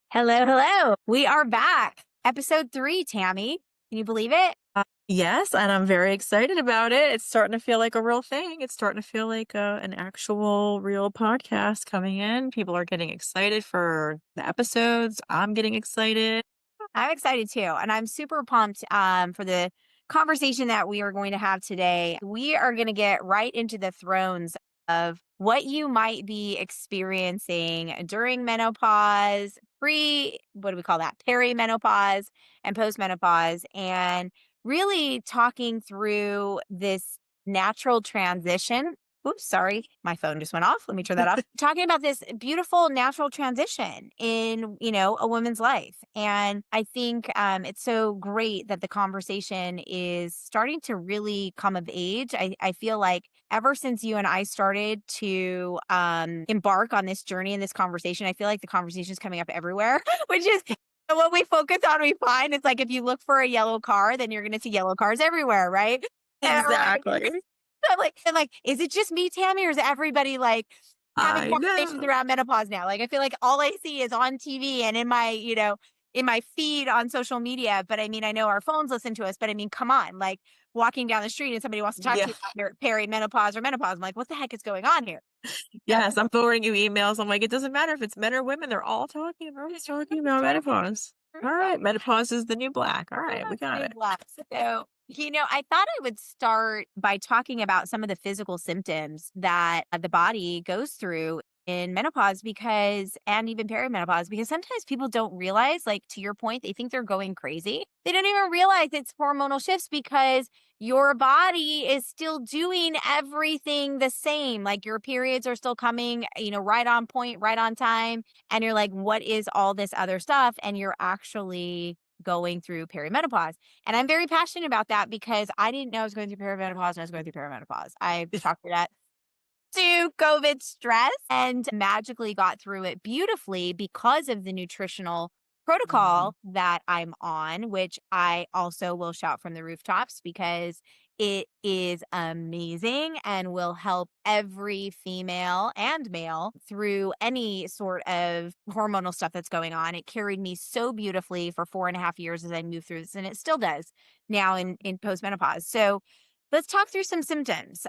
Hello, hello. We are back. Episode 3, Tammy. Can you believe it? Yes, and I'm very excited about it. It's starting to feel like a real thing. It's starting to feel like an actual real podcast coming in. People are getting excited for the episodes. I'm getting excited. I'm excited too. And I'm super pumped for the conversation that we are going to have today. We are going to get right into the thrones of what you might be experiencing during menopause, what do we call that? Perimenopause and postmenopause. And really talking through this natural transition. Oops, sorry. My phone just went off. Let me turn that off. Talking about this beautiful natural transition in, a woman's life. And I think it's so great that the conversation is starting to really come of age. I feel like ever since you and I started to embark on this journey and this conversation, I feel like the conversation is coming up everywhere, which is what we focus on, we find. It's like if you look for a yellow car, then you're going to see yellow cars everywhere, right? And Exactly. I'm like, is it just me, Tammy, or is everybody like having I conversations know. around menopause now? Like, I feel like all I see is on TV and in my, in my feed on social media. But I mean, I know our phones listen to us, but I mean, come on, like walking down the street and somebody wants to talk Yeah. to you about perimenopause or menopause. I'm like, what the heck is going on here? Yeah. Yes, I'm forwarding you emails. I'm like, it doesn't matter if it's men or women. They're all talking. Everyone's talking about menopause. All right. Menopause is the new black. All right. We got New it. blocks. So, I thought I would start by talking about some of the physical symptoms that the body goes through in menopause and even perimenopause, because sometimes people don't realize, like to your point, they think they're going crazy. They don't even realize it's hormonal shifts because your body is still doing everything the same. Like your periods are still coming, right on point, right on time. And you're like, what is all this other stuff? And you're actually going through perimenopause. And I'm very passionate about that because I didn't know I was going through perimenopause and I was going through perimenopause. I talked to that to COVID stress and magically got through it beautifully because of the nutritional Mhm. protocol that I'm on, which I also will shout from the rooftops because it is amazing and will help every female and male through any sort of hormonal stuff that's going on. It carried me so beautifully for 4.5 years as I moved through this, and it still does now in postmenopause. So let's talk through some symptoms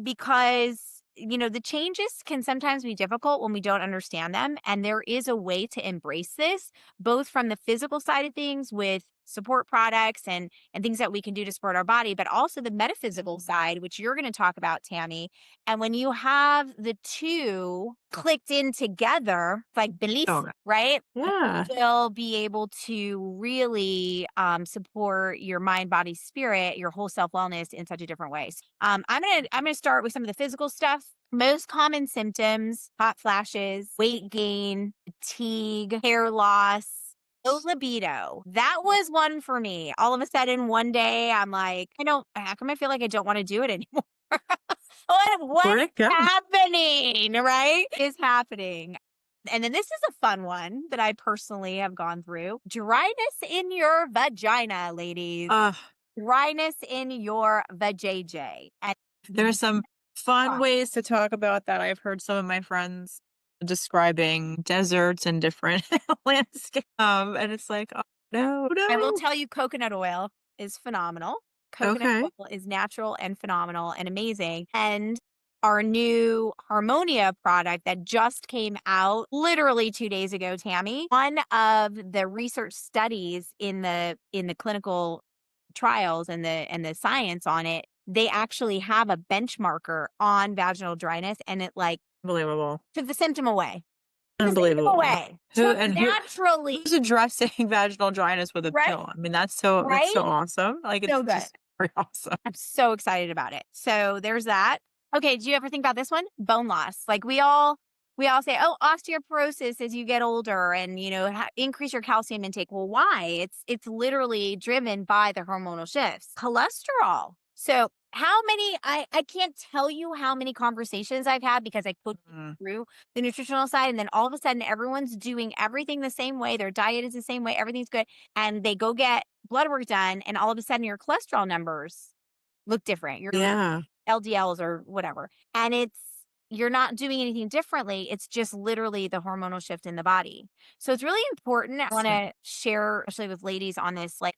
because the changes can sometimes be difficult when we don't understand them. And there is a way to embrace this, both from the physical side of things with support products and things that we can do to support our body, but also the metaphysical side, which you're going to talk about, Tammy. And when you have the two clicked in together, like belief, Oh, right? yeah. Will be able to really support your mind, body, spirit, your whole self wellness in such a different way. I'm gonna start with some of the physical stuff. Most common symptoms: hot flashes, weight gain, fatigue, hair loss, low libido. That was one for me. All of a sudden, one day, I'm like, how come I feel like I don't want to do it anymore? What's Where'd it go? happening? Right? Is happening. And then this is a fun one that I personally have gone through. Dryness in your vagina, ladies. Uh, Dryness in your vajayjay. And there are some fun ways to talk about that. I've heard some of my friends describing deserts and different landscapes. And it's like, oh, no, I will no. tell you, coconut oil is phenomenal. Coconut Okay. oil is natural and phenomenal and amazing. And our new Harmonia product that just came out literally 2 days ago, Tammy, one of the research studies in the clinical trials and the science on it, they actually have a benchmarker on vaginal dryness, and it like Unbelievable. took the symptom away. Took the symptom Unbelievable. away. Took naturally, Who's addressing vaginal dryness with a right? pill? I mean, that's so Right? awesome. Like So it's good. just very awesome. I'm so excited about it. So there's that. Okay, do you ever think about this one? Bone loss. Like we all say, oh, osteoporosis as you get older and increase your calcium intake. Well, why? It's literally driven by the hormonal shifts. Cholesterol. So how many I can't tell you how many conversations I've had because I coach Mm. through the nutritional side, and then all of a sudden everyone's doing everything the same way. Their diet is the same way, everything's good. And they go get blood work done, and all of a sudden your cholesterol numbers look different. Your Yeah. LDLs or whatever. And you're not doing anything differently. It's just literally the hormonal shift in the body. So it's really important. I want to share, especially with ladies on this, like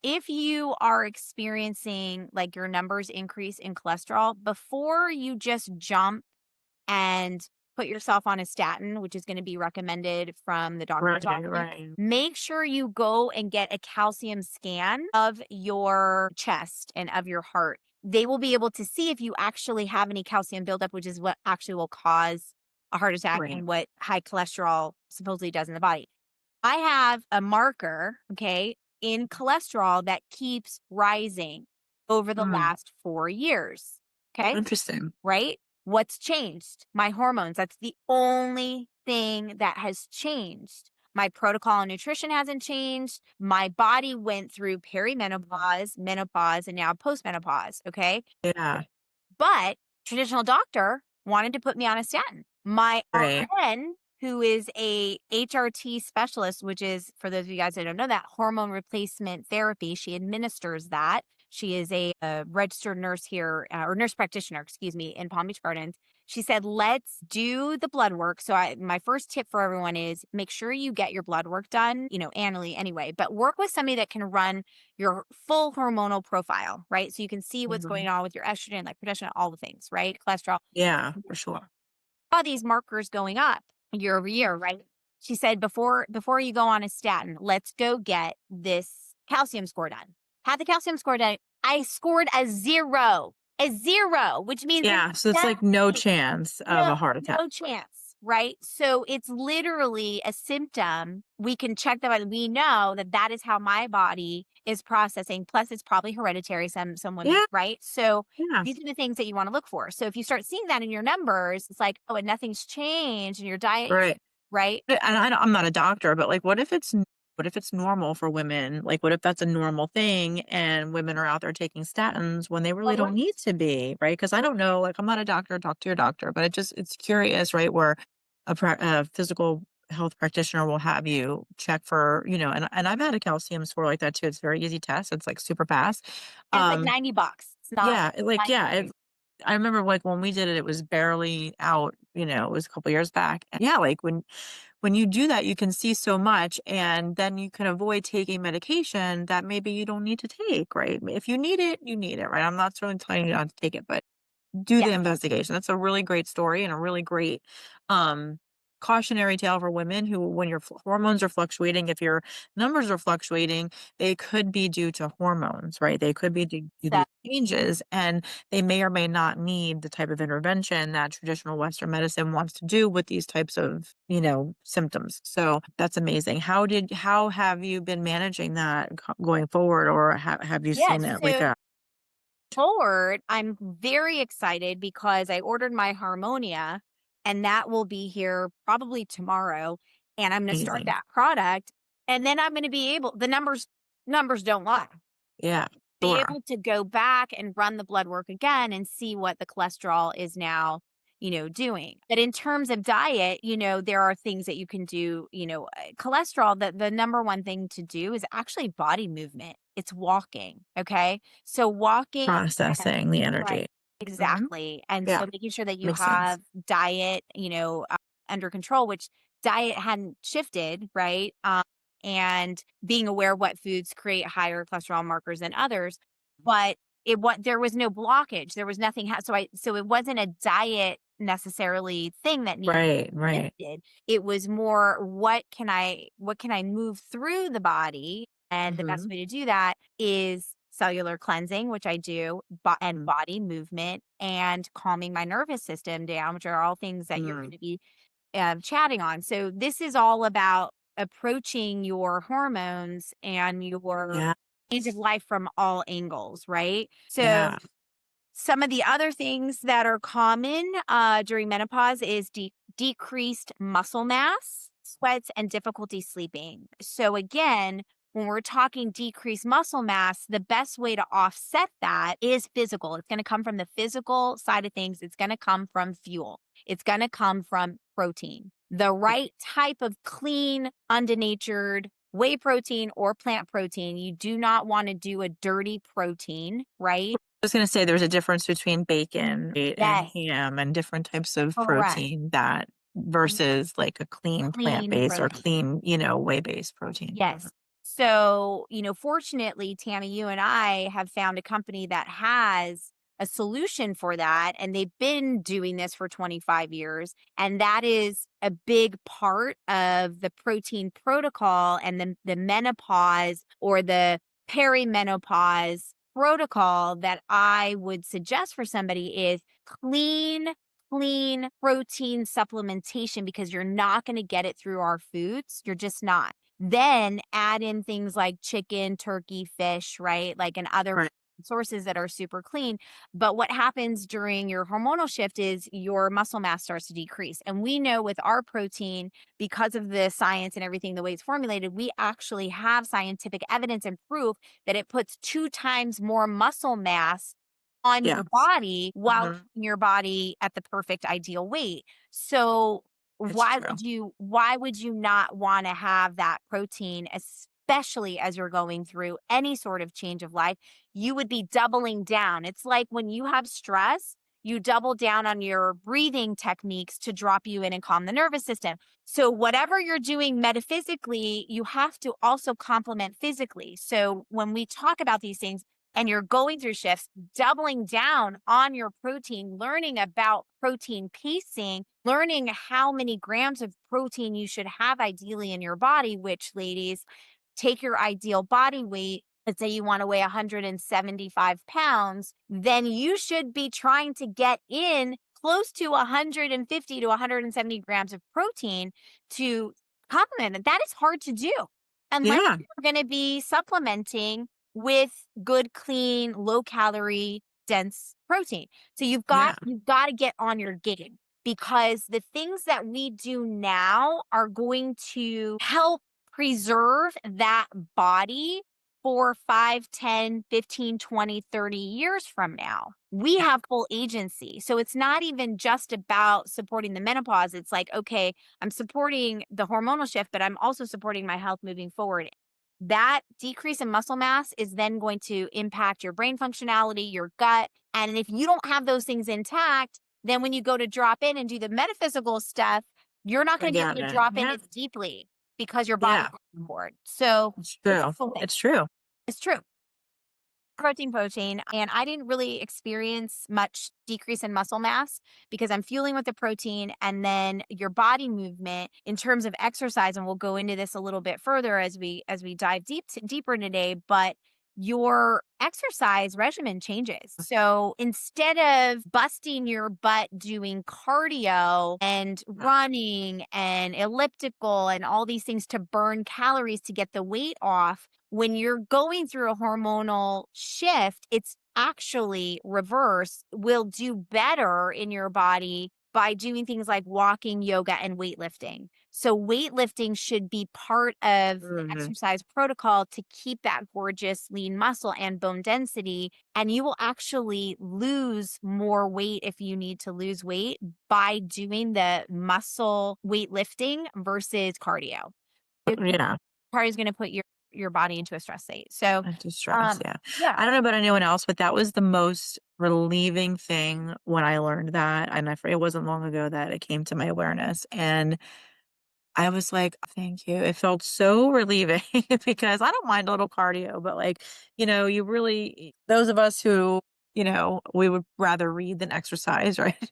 if you are experiencing like your numbers increase in cholesterol, before you just jump and put yourself on a statin, which is going to be recommended from the doctor's Right, office, right. make sure you go and get a calcium scan of your chest and of your heart. They will be able to see if you actually have any calcium buildup, which is what actually will cause a heart attack Right. and what high cholesterol supposedly does in the body. I have a marker, okay, in cholesterol that keeps rising over the Mm, last 4 years. Okay. interesting. Right? What's changed? My hormones. That's the only thing that has changed. My protocol on nutrition hasn't changed. My body went through perimenopause, menopause, and now postmenopause. Okay. Yeah. But traditional doctor wanted to put me on a statin. My Right. RN, who is a HRT specialist, which is, for those of you guys that don't know that, hormone replacement therapy, she administers that. She is a registered nurse here, or nurse practitioner, excuse me, in Palm Beach Gardens. She said, let's do the blood work. So my first tip for everyone is make sure you get your blood work done, annually anyway, but work with somebody that can run your full hormonal profile, right? So you can see what's Mhm. going on with your estrogen, like progesterone, all the things, right? Cholesterol, Yeah, for sure. all these markers going up year over year, right? She said, before you go on a statin, let's go get this calcium score done. Had the calcium score done. I scored a zero, which means there's Yeah, so it's like no nothing. chance of No, a heart attack. no chance, right? So it's literally a symptom. We can check that. We know that that is how my body is processing. Plus, it's probably hereditary. Some women, Yeah, right? So yeah. these are the things that you want to look for. So if you start seeing that in your numbers, it's like, oh, and nothing's changed in your diet, Right. right? And I'm not a doctor, but, like, what if it's normal for women? Like, what if that's a normal thing and women are out there taking statins when they really Well, don't need to be, right? Because I don't know, like, I'm not a doctor, talk to your doctor, but it's curious, right, where a physical health practitioner will have you check for, and I've had a calcium score like that too. It's a very easy test. It's, like, super fast. and it's like Um, $90. It's not yeah, $90. I remember, like, when we did it, it was barely out, it was a couple years back. And yeah, like, when you do that, you can see so much, and then you can avoid taking medication that maybe you don't need to take, right? If you need it, right? I'm not certainly telling you not to take it, but do Yeah. the investigation. That's a really great story and a really great, um, cautionary tale for women who, when your hormones are fluctuating, if your numbers are fluctuating, they could be due to hormones, right? They could be due to So these changes, and they may or may not need the type of intervention that traditional Western medicine wants to do with these types of, symptoms. So that's amazing. How have you been managing that going forward, or have you seen yes. it like So a forward, I'm very excited because I ordered my Harmonia and that will be here probably tomorrow. And I'm going to start amazing? that product. And then I'm going to be able, the numbers don't lie. Yeah, Be sure. able to go back and run the blood work again and see what the cholesterol is now, doing. But in terms of diet, there are things that you can do, cholesterol, the number one thing to do is actually body movement. It's walking. Okay. So walking, Processing the right. energy. Mhm. Exactly. And Yeah, so making sure that you makes sense. have diet, under control, which diet hadn't shifted, right? And being aware what foods create higher cholesterol markers than others, but there was no blockage. There was nothing. So it wasn't a diet necessarily thing that needed Right, right. shifted. It was more what can I move through the body? And the best Mhm. way to do that is cellular cleansing, which I do, and Mm, body movement and calming my nervous system down, which are all things that you're going mm. to be chatting on. So this is all about approaching your hormones and your Yeah, stage of life from all angles, right? So yeah, some of the other things that are common during menopause is decreased muscle mass, sweats, and difficulty sleeping. So, again, when we're talking decreased muscle mass, the best way to offset that is physical. It's going to come from the physical side of things, it's going to come from fuel, it's going to come from protein. The right type of clean, undenatured whey protein or plant protein. You do not want to do a dirty protein, right? was gonna say there's a difference between bacon and Yes, ham and different types of correct. protein that versus like a clean Clean plant-based or protein. clean, whey-based protein. Yes. So, fortunately, Tammy, you and I have found a company that has a solution for that. And they've been doing this for 25 years. And that is a big part of the protein protocol and the menopause or the perimenopause protocol that I would suggest for somebody is clean protein supplementation because you're not going to get it through our foods. You're just not. Then add in things like chicken, turkey, fish, right? Like and other Right. sources that are super clean. But what happens during your hormonal shift is your muscle mass starts to decrease. And we know with our protein, because of the science and everything, the way it's formulated, we actually have scientific evidence and proof that it puts 2 times more muscle mass on your Yes. body while Mhm. keeping your body at the perfect ideal weight. So It's why true. would you not want to have that protein, especially as you're going through any sort of change of life? You would be doubling down. It's like when you have stress, you double down on your breathing techniques to drop you in and calm the nervous system. So whatever you're doing metaphysically, you have to also complement physically. So when we talk about these things, and you're going through shifts, doubling down on your protein, learning about protein pacing, learning how many grams of protein you should have ideally in your body, which, ladies, take your ideal body weight. Let's say you want to weigh 175 pounds, then you should be trying to get in close to 150 to 170 grams of protein to complement it. That is hard to do unless Yeah. you're going to be supplementing with good, clean, low calorie, dense protein. So Yeah. you've got to get on your game because the things that we do now are going to help preserve that body for 5, 10, 15, 20, 30 years from now. We Yeah. have full agency. So it's not even just about supporting the menopause. It's like, okay, I'm supporting the hormonal shift, but I'm also supporting my health moving forward. That decrease in muscle mass is then going to impact your brain functionality, your gut. And if you don't have those things intact, then when you go to drop in and do the metaphysical stuff, you're not going to be able Forget to it. drop in Yeah. as deeply because your body's Yeah. on board. So It's it's true. full. It's true. It's true. Protein. And I didn't really experience much decrease in muscle mass because I'm fueling with the protein and then your body movement in terms of exercise. And we'll go into this a little bit further as we dive deeper today. But your exercise regimen changes. So instead of busting your butt doing cardio and Yeah. running and elliptical and all these things to burn calories to get the weight off, when you're going through a hormonal shift, it's actually reverse, will do better in your body by doing things like walking, yoga, and weightlifting. So, weightlifting should be part of the Mhm. exercise protocol to keep that gorgeous lean muscle and bone density. And you will actually lose more weight if you need to lose weight by doing the muscle weightlifting versus cardio. Yeah. Cardio is going to put your body into a stress state. So, Distress, yeah. yeah, I don't know about anyone else, but that was the most relieving thing when I learned that, and it wasn't long ago that it came to my awareness, and I was like, "Thank you." It felt so relieving because I don't mind a little cardio, but, like, you really those of us who, we would rather read than exercise, right?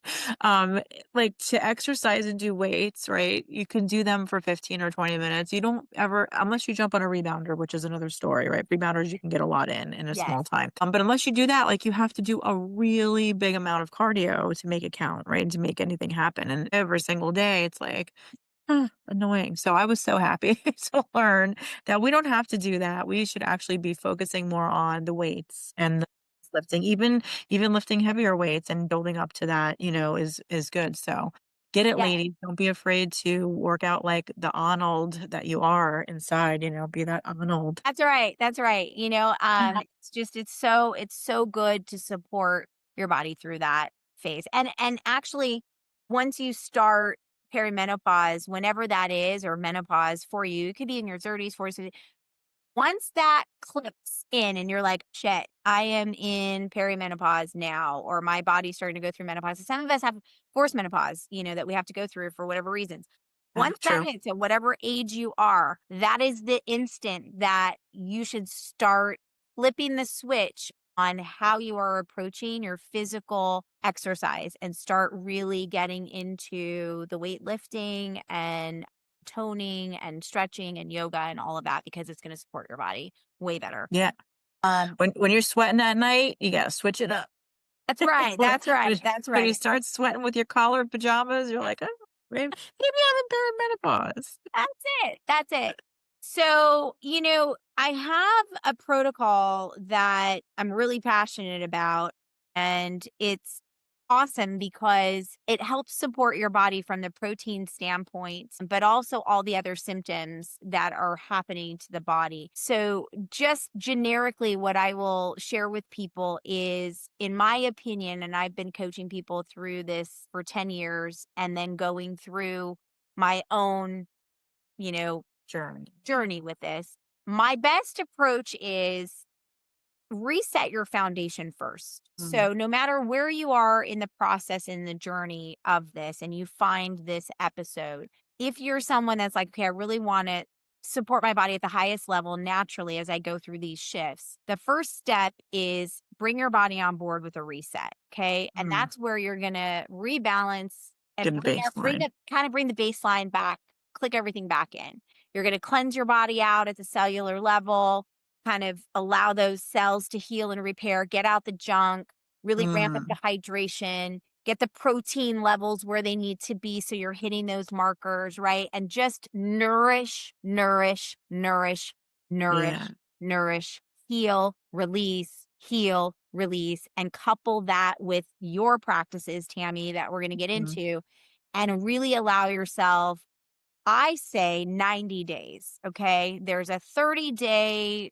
Like, to exercise and do weights, right? You can do them for 15 or 20 minutes. You don't ever unless you jump on a rebounder, which is another story, right? Rebounders, you can get a lot in a yes. small time. But unless you do that, like, you have to do a really big amount of cardio to make it count, right? And to make anything happen, and every single day, it's like annoying. So I was so happy to learn that we don't have to do that. We should actually be focusing more on the weights and the lifting, even lifting heavier weights and building up to that, is good. So get it, Yeah. ladies. Don't be afraid to work out like the Arnold that you are inside, be that Arnold. That's right. That's right. It's so good to support your body through that phase. And actually once you start perimenopause, whenever that is, or menopause for you, it could be in your 30s, 40s, Once that clicks in and you're like, shit, I am in perimenopause now, or my body's starting to go through menopause. Some of us have forced menopause, that we have to go through for whatever reasons. Yeah, Once that true. hits at whatever age you are, that is the instant that you should start flipping the switch on how you are approaching your physical exercise and start really getting into the weightlifting and toning and stretching and yoga and all of that because it's going to support your body way better. Yeah. Um, When you're sweating at night, you gotta switch it up. that's right. When That's right. when That's when you right. start sweating with your collared pajamas, you're like, "Oh, maybe I'm in perimenopause." That's it. That's it. So, I have a protocol that I'm really passionate about, and it's awesome because it helps support your body from the protein standpoint, but also all the other symptoms that are happening to the body. So, just generically, what I will share with people is, in my opinion, and I've been coaching people through this for 10 years and then going through my own you know, Journey. journey with this. My best approach is reset your foundation first. Mm, So, no matter where you are in the process, in the journey of this, and you find this episode, if you're someone that's like, okay, I really want to support my body at the highest level naturally as I go through these shifts, the first step is bring your body on board with a reset. Okay. And mm. that's where you're going to rebalance and Get a baseline. bring the baseline back, click everything back in. You're going to cleanse your body out at the cellular level, kind of allow those cells to heal and repair, get out the junk, really ramp up the Mm, hydration, get the protein levels where they need to be so you're hitting those markers, right? And just nourish, nourish, nourish, yeah. nourish, nourish, heal, release, and couple that with your practices, Tammy, that we're going to get Mhm. into, and really allow yourself, I say 90 days. Okay. There's a 30-day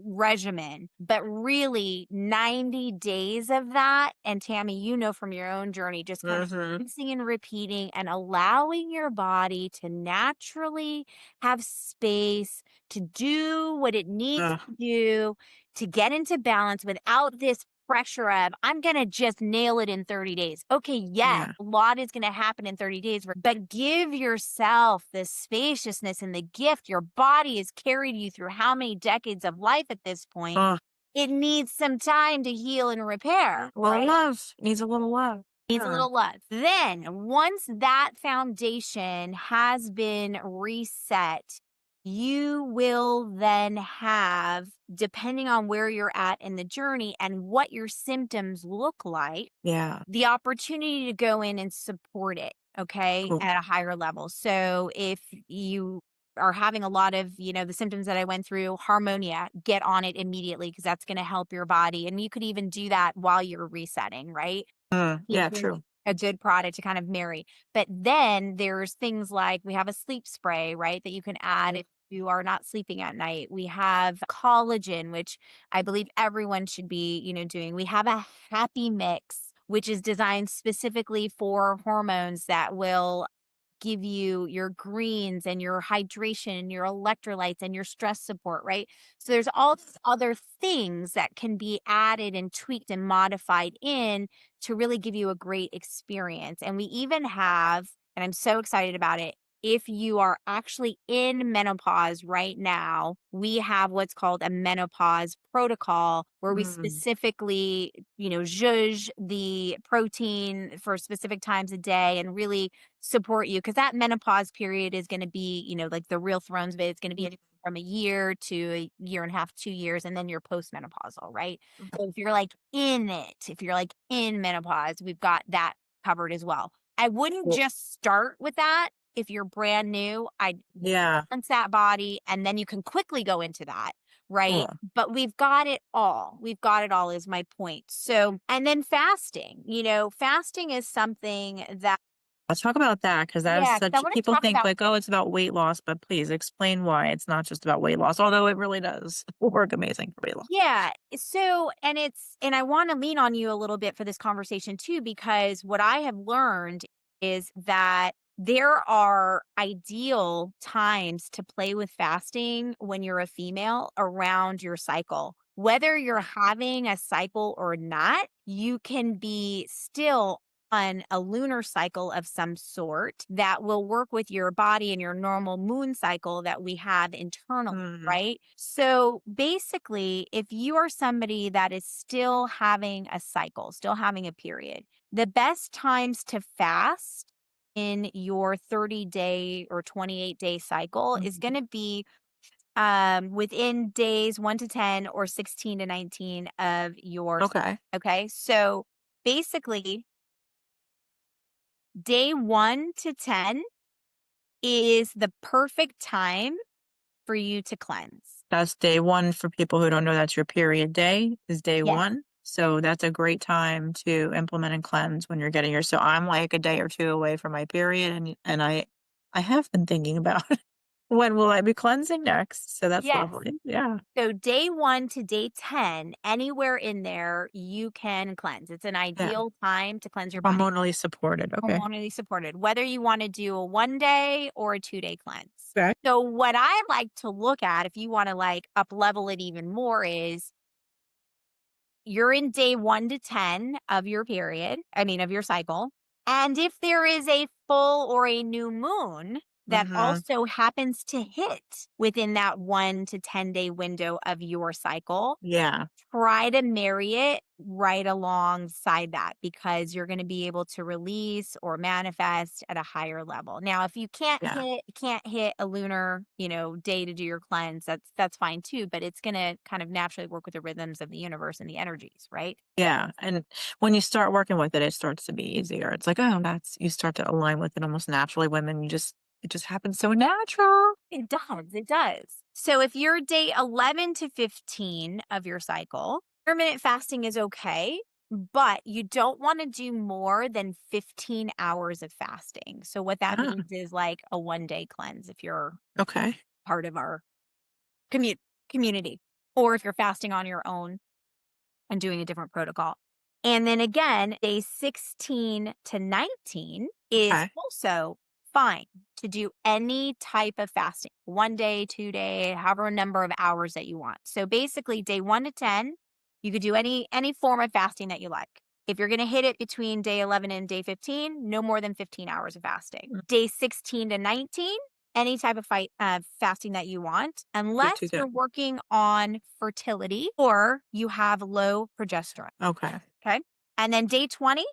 regimen, but really 90 days of that. And Tammy, from your own journey, just kind of Mhm. rinsing and repeating and allowing your body to naturally have space to do what it needs Ugh, to do to get into balance without this pressure of, I'm going to just nail it in 30 days. Okay, yes, yeah. a lot is going to happen in 30 days, but give yourself the spaciousness and the gift. Your body has carried you through how many decades of life at this point? Ugh, It needs some time to heal and repair, a little right? love. Needs a little love. Needs a Yeah. little love. Then, once that foundation has been reset, you will then have, depending on where you're at in the journey and what your symptoms look like, Yeah. the opportunity to go in and support it, okay, Cool. at a higher level. So if you are having a lot of, the symptoms that I went through, Harmonia, get on it immediately because that's going to help your body. And you could even do that while you're resetting, right? Yeah, Taking true. a good product to kind of marry. But then there's things like we have a sleep spray, right, that you can add if you are not sleeping at night. We have collagen, which I believe everyone should be, doing. We have a happy mix, which is designed specifically for hormones that will give you your greens and your hydration and your electrolytes and your stress support, right? So there's all these other things that can be added and tweaked and modified in to really give you a great experience. And we even have, and I'm so excited about it, if you are actually in menopause right now, we have what's called a menopause protocol where we Mm, specifically, zhuzh the protein for specific times a day and really support you because that menopause period is going to be, like the real thrones of it. It's going to be anywhere from a year to a year and a half, 2 years, and then you're postmenopausal, right? So if you're like in it, if you're like in menopause, we've got that covered as well. I wouldn't cool. just start with that if you're brand new. I'd Yeah. balance that body and then you can quickly go into that. Right. Cool. But we've got it all. We've got it all is my point. So, and then fasting, fasting is something that, Let's talk about that because that is yeah, because I such want to people talk think about, like, "Oh, it's about weight loss," but please explain why it's not just about weight loss, although it really does work amazing for weight loss. yeah. So, and I want to lean on you a little bit for this conversation too, because what I have learned is that there are ideal times to play with fasting when you're a female around your cycle. Whether you're having a cycle or not, you can be still on a lunar cycle of some sort that will work with your body and your normal moon cycle that we have internally, Mm, right? So basically, if you are somebody that is still having a cycle, still having a period, the best times to fast in your 30-day or 28-day cycle is mhm. going to be within days 1 to 10 or 16 to 19 of your Okay. okay. So basically, day 1 to 10 is the perfect time for you to cleanse. That's day 1 for people who don't know that's your period day is day Yes. 1. So that's a great time to implement and cleanse when you're getting your so I'm like a day or 2 away from my period and I have been thinking about when will I be cleansing next? So that's Yes. lovely. Yeah. So day 1 to day 10, anywhere in there, you can cleanse. It's an Yeah. ideal time to cleanse your body. Hormonally supported. Okay. Hormonally supported, whether you want to do a 1 day or a 2 day cleanse. Okay. So, what I like to look at if you want to like up level it even more is you're in day 1 to 10 of your period, I mean, of your cycle. And if there is a full or a new moon that Mhm. also happens to hit within that 1 to 10-day window of your cycle, Yeah. try to marry it right alongside that because you're going to be able to release or manifest at a higher level. Now, if you Yeah. can't hit a lunar, day to do your cleanse, that's fine too, but it's going to kind of naturally work with the rhythms of the universe and the energies, right? Yeah, and when you start working with it, it starts to be easier. It's like, "Oh, that's" you start to align with it almost naturally. Women, you just it just happens so natural. It does. It does. So if you're day 11 to 15 of your cycle, intermittent fasting is okay, but you don't want to do more than 15 hours of fasting. So what that Ah, means is like a 1 day cleanse if you're okay. part of our commu- community, or if you're fasting on your own and doing a different protocol. And then again, day 16 to 19 is Okay. also fine to do any type of fasting, 1 day, 2 day, however number of hours that you want. So basically day 1 to 10, you could do any form of fasting that you like. If you're going to hit it between day 11 and day 15, no more than 15 hours of fasting. Mm, Day 16 to 19, any type of fasting that you want, good to unless go. you're working on fertility or you have low progesterone. Okay. Okay. And then day 20,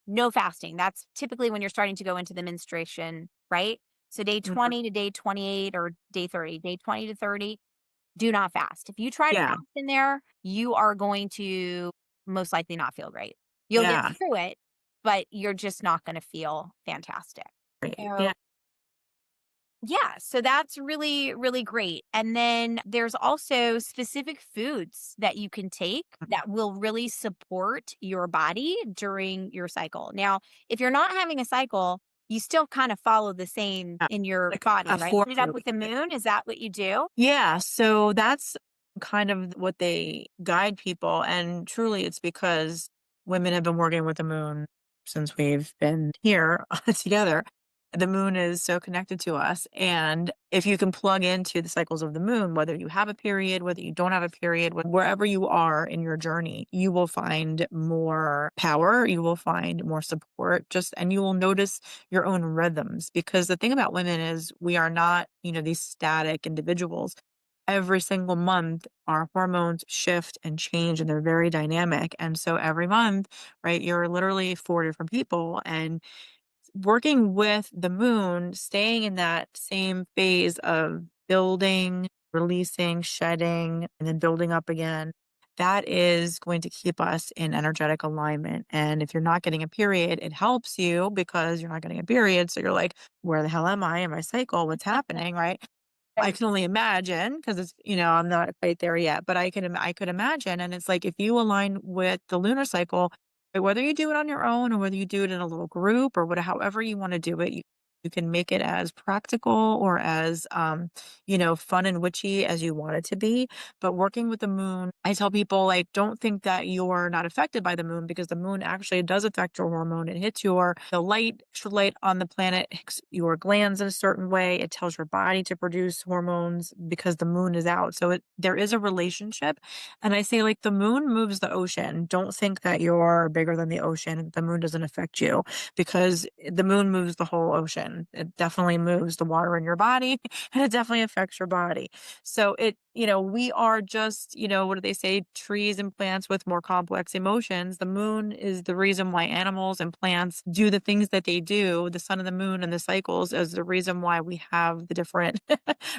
no fasting. That's typically when you're starting to go into the menstruation, right? So day Mhm. 20 to day 28 or day 30, day 20 to 30, do not fast. If you try to Yeah. fast in there, you are going to most likely not feel great. You'll get Yeah. through it, but you're just not going to feel fantastic. Great. So Yeah. yeah, so that's really, really great. And then there's also specific foods that you can take that will really support your body during your cycle. Now, if you're not having a cycle, you still kind of follow the same Yeah. in your Like body, a right? Put it up formula. with the moon. Is that what you do? Yeah, so that's kind of what they guide people, and truly it's because women have been working with the moon since we've been here together. The moon is so connected to us, and if you can plug into the cycles of the moon, whether you have a period, whether you don't have a period, wherever you are in your journey, you will find more power, you will find more support, just and you will notice your own rhythms because the thing about women is we are not, these static individuals. Every single month, our hormones shift and change and they're very dynamic. And so every month, right, you're literally four different people. And working with the moon, staying in that same phase of building, releasing, shedding, and then building up again, that is going to keep us in energetic alignment. And if you're not getting a period, it helps you because you're not getting a period. So you're like, where the hell am I in my cycle? What's happening? Right. I Right. can only imagine because it's, I'm not quite there yet, but I could imagine. And it's like if you align with the lunar cycle, whether you do it on your own or whether you do it in a little group or however you want to do it, You can make it as practical or as, fun and witchy as you want it to be. But working with the moon, I tell people, like, don't think that you're not affected by the moon because the moon actually does affect your hormone. It hits the light, extra light on the planet hits your glands in a certain way. It tells your body to produce hormones because the moon is out. So there is a relationship. And I say, like, the moon moves the ocean. Don't think that you're bigger than the ocean. The moon doesn't affect you because the moon moves the whole ocean. It definitely moves the water in your body and it definitely affects your body. So we are just, what do they say? Trees and plants with more complex emotions. The moon is the reason why animals and plants do the things that they do. The sun and the moon and the cycles is the reason why we have the different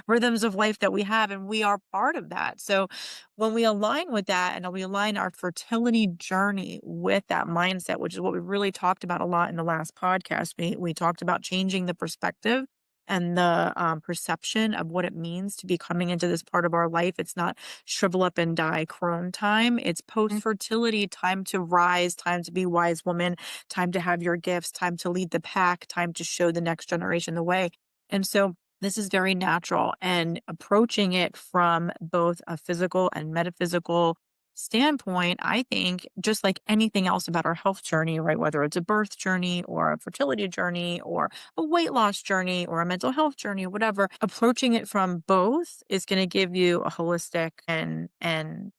rhythms of life that we have. And we are part of that. So when we align with that and we align our fertility journey with that mindset, which is what we really talked about a lot in the last podcast, we talked about changing the perspective and the perception of what it means to be coming into this part of our life. It's not shrivel up and die crone time. It's post fertility time to rise, time to be wise woman, time to have your gifts, time to lead the pack, time to show the next generation the way. And so this is very natural, and approaching it from both a physical and metaphysical standpoint, I think just like anything else about our health journey, right? Whether it's a birth journey or a fertility journey or a weight loss journey or a mental health journey, whatever, approaching it from both is going to give you a holistic and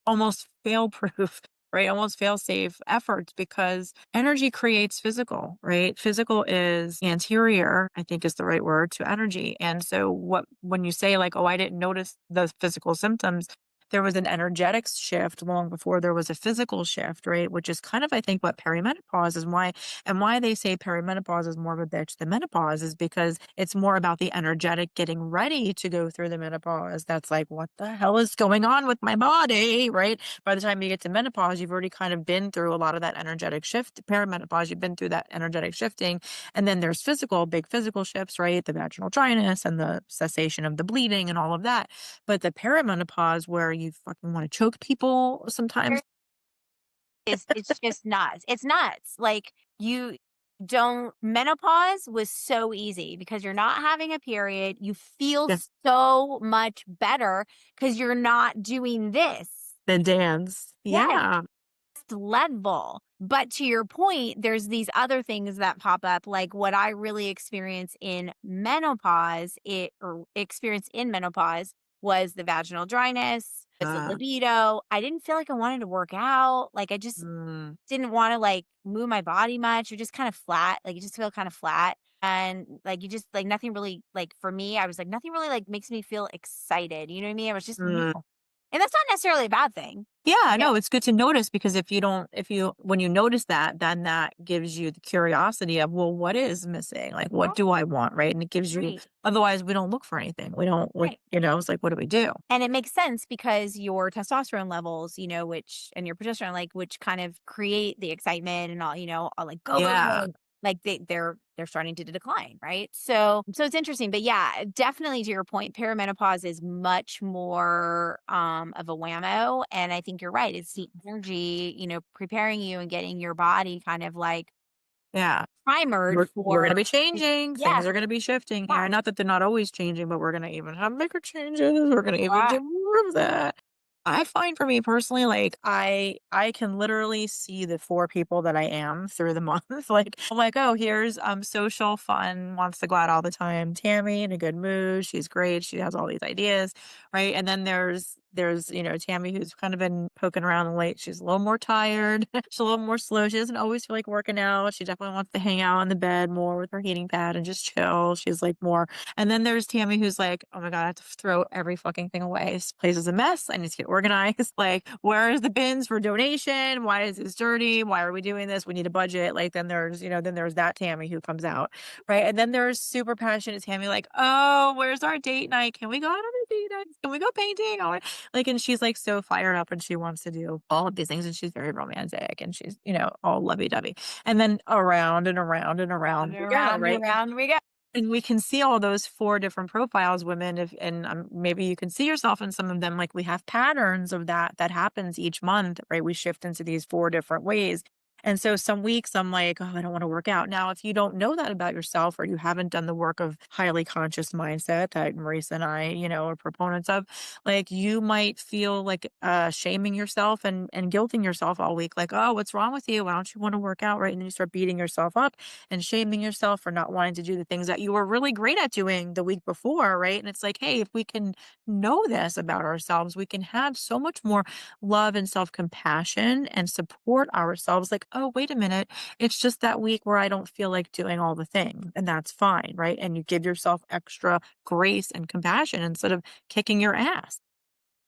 almost fail proof right? Almost fail safe efforts because energy creates physical, right? Physical is anterior, I think is the right word to energy. And so when you say like, oh, I didn't notice the physical symptoms, there was an energetic shift long before there was a physical shift, right? Which is kind of, I think, what perimenopause is why they say perimenopause is more of a bitch than menopause is because it's more about the energetic getting ready to go through the menopause. That's like, what the hell is going on with my body, right? By the time you get to menopause, you've already kind of been through a lot of that energetic shift. Perimenopause, you've been through that energetic shifting. And then there's big physical shifts, right? The vaginal dryness and the cessation of the bleeding and all of that. But the perimenopause where you fucking wanna choke people sometimes. It's just nuts. It's nuts. Like you don't menopause was so easy because you're not having a period. You feel Yeah. so much better because you're not doing this. The dance. Yes, Yeah. level. But to your point, there's these other things that pop up, like what I really experienced in menopause, was the vaginal dryness, was the Uh, libido. I didn't feel like I wanted to work out. Like I just mm, didn't want to like move my body much. You're just kind of flat. Like you just feel kind of flat. And like you just like nothing really like for me, I was like nothing really like makes me feel excited. You know what I mean? I was just new. mm. And that's not necessarily a bad thing. Yeah, Yeah. no, it's good to notice because if you when you notice that, then that gives you the curiosity of, well, what is missing? Like, what do I want? Right. And it gives you, Right. otherwise, we don't look for anything. We don't look, Right. it's like, what do we do? And it makes sense because your testosterone levels, which and your progesterone, like which kind of create the excitement and all, are like go, go, Yeah. go. Like they're starting to decline, right? So it's interesting. But yeah, definitely to your point, perimenopause is much more of a whammo. And I think you're right. It's the energy, preparing you and getting your body kind of like Yeah. primered We're gonna for be changing, yeah, things are gonna be shifting yeah. here, not that they're not always changing, but we're gonna even have bigger changes, we're gonna even Right. do more of that. I find for me personally, like, I can literally see the 4 people that I am through the month, like, I'm like, "Oh, here's, social, fun, wants to go out all the time, Tammy in a good mood, she's great, she has all these ideas," right? And then there's, Tammy who's kind of been poking around late, she's a little more tired, she's a little more slow, she doesn't always feel like working out, she definitely wants to hang out on the bed more with her heating pad and just chill, she's, like, more and then there's Tammy who's like, "Oh my god, I have to throw every fucking thing away. This place is a mess. I need to get organized. Like, where is the bins for donation? Why is this dirty? Why are we doing this? We need a budget." Like, then there's that Tammy who comes out, right? And then there's super passionate Tammy, like, "Oh, where's our date night? Can we go out on a date night? Can we go painting?" Like, and she's like so fired up and she wants to do all of these things and she's very romantic and she's, all lovey dovey. And then around and around and Round around and we go, around and right? around we go. And we can see all those 4 different profiles, women, if and, maybe you can see yourself in some of them, like, we have patterns of that happens each month, right? We shift into these 4 different ways, And so some weeks I'm like, oh, I don't want to work out. Now, if you don't know that about yourself or you haven't done the work of highly conscious mindset that Marisa and I, are proponents of, like you might feel like shaming yourself and guilting yourself all week, like, oh, what's wrong with you? Why don't you want to work out? Right. And then you start beating yourself up and shaming yourself for not wanting to do the things that you were really great at doing the week before. Right. And it's like, hey, if we can know this about ourselves, we can have so much more love and self compassion and support ourselves. Like, oh, wait a minute. It's just that week where I don't feel like doing all the things, and that's fine. Right. And you give yourself extra grace and compassion instead of kicking your ass.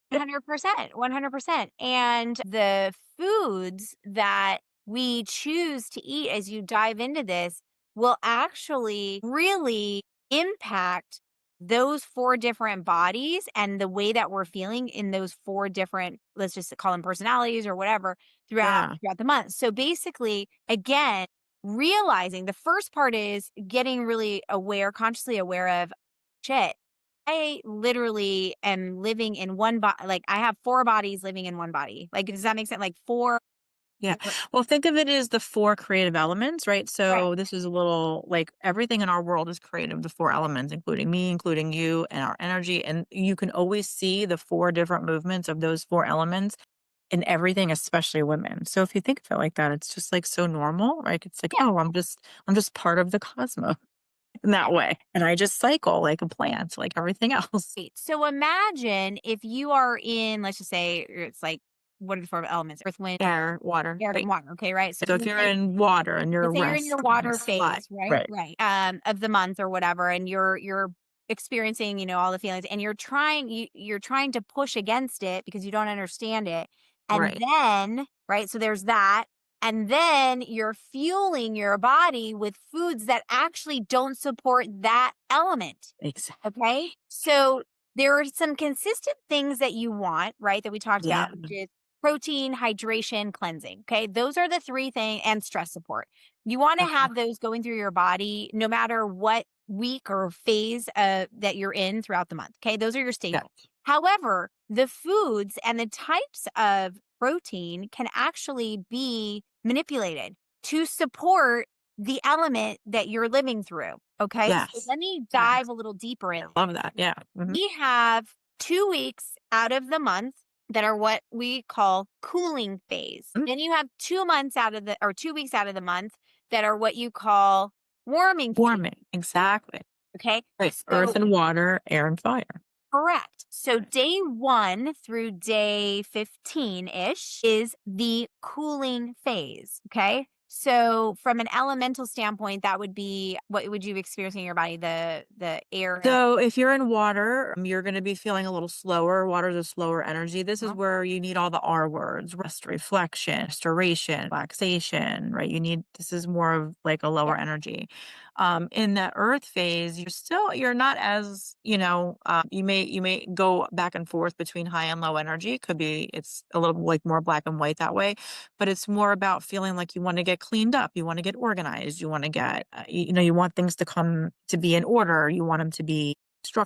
100%, 100%. And the foods that we choose to eat as you dive into this will actually really impact those four different bodies and the way that we're feeling in those four different, let's just call them personalities or whatever, Yeah. throughout the month. So basically, again, realizing the first part is getting really aware, consciously aware of shit. I literally am living in one body. Like I have four bodies living in one body. Like, does that make sense? Like four Yeah. different. Well, think of it as the four creative elements, right? Right. So this is a little like everything in our world is creative, the four elements, including me, including you, and our energy. And you can always see the four different movements of those four elements in everything, especially women. So if you think of it like that, it's just like so normal, right? It's like, Yeah. oh, I'm just part of the cosmos in that way. And I just cycle like a plant, like everything else. Right. So imagine if you are in, let's just say it's like, what are the four elements? Earth, wind, Air, water, air, and right? water. Okay. Right. So So if you're in water and you're let's say you're in your resting, water fly, phase, right? right, Right. Of the month or whatever, and you're experiencing, all the feelings, and you're trying to push against it because you don't understand it. And right, then, right, so there's that. And then you're fueling your body with foods that actually don't support that element. exactly. Okay. So there are some consistent things that you want, right? That we talked Yeah, about, which is protein, hydration, cleansing. Okay. Those are the three things, and stress support. You want to okay, have those going through your body no matter what week or phase that you're in throughout the month. Okay. Those are your yeah, staples. However, the foods and the types of protein can actually be manipulated to support the element that you're living through. Okay. So yes, let me yes. dive a little deeper in. Love that, yeah, mhm. We have 2 weeks out of the month that are what we call cooling phase. Mm, Then you have 2 months or 2 weeks out of the month that are what you call warming phase. warming, exactly, Okay. right, earth So and water, air and fire. correct. So Right. day 1 through day 15-ish is the cooling phase, okay? So from an elemental standpoint, that would be what would you experience in your body? The air and So if you're in water, you're gonna be feeling a little slower. Water's a slower energy. This is uh where you need all the R words: rest, reflection, restoration, relaxation, right? This is more of like a yeah, lower energy. In the earth phase, you're not as, you may go back and forth between high and low energy. It's a little like more black and white that way, but it's more about feeling like you want to get cleaned up, you want to get organized, you want to get, you want things to come to be in order, you want them to be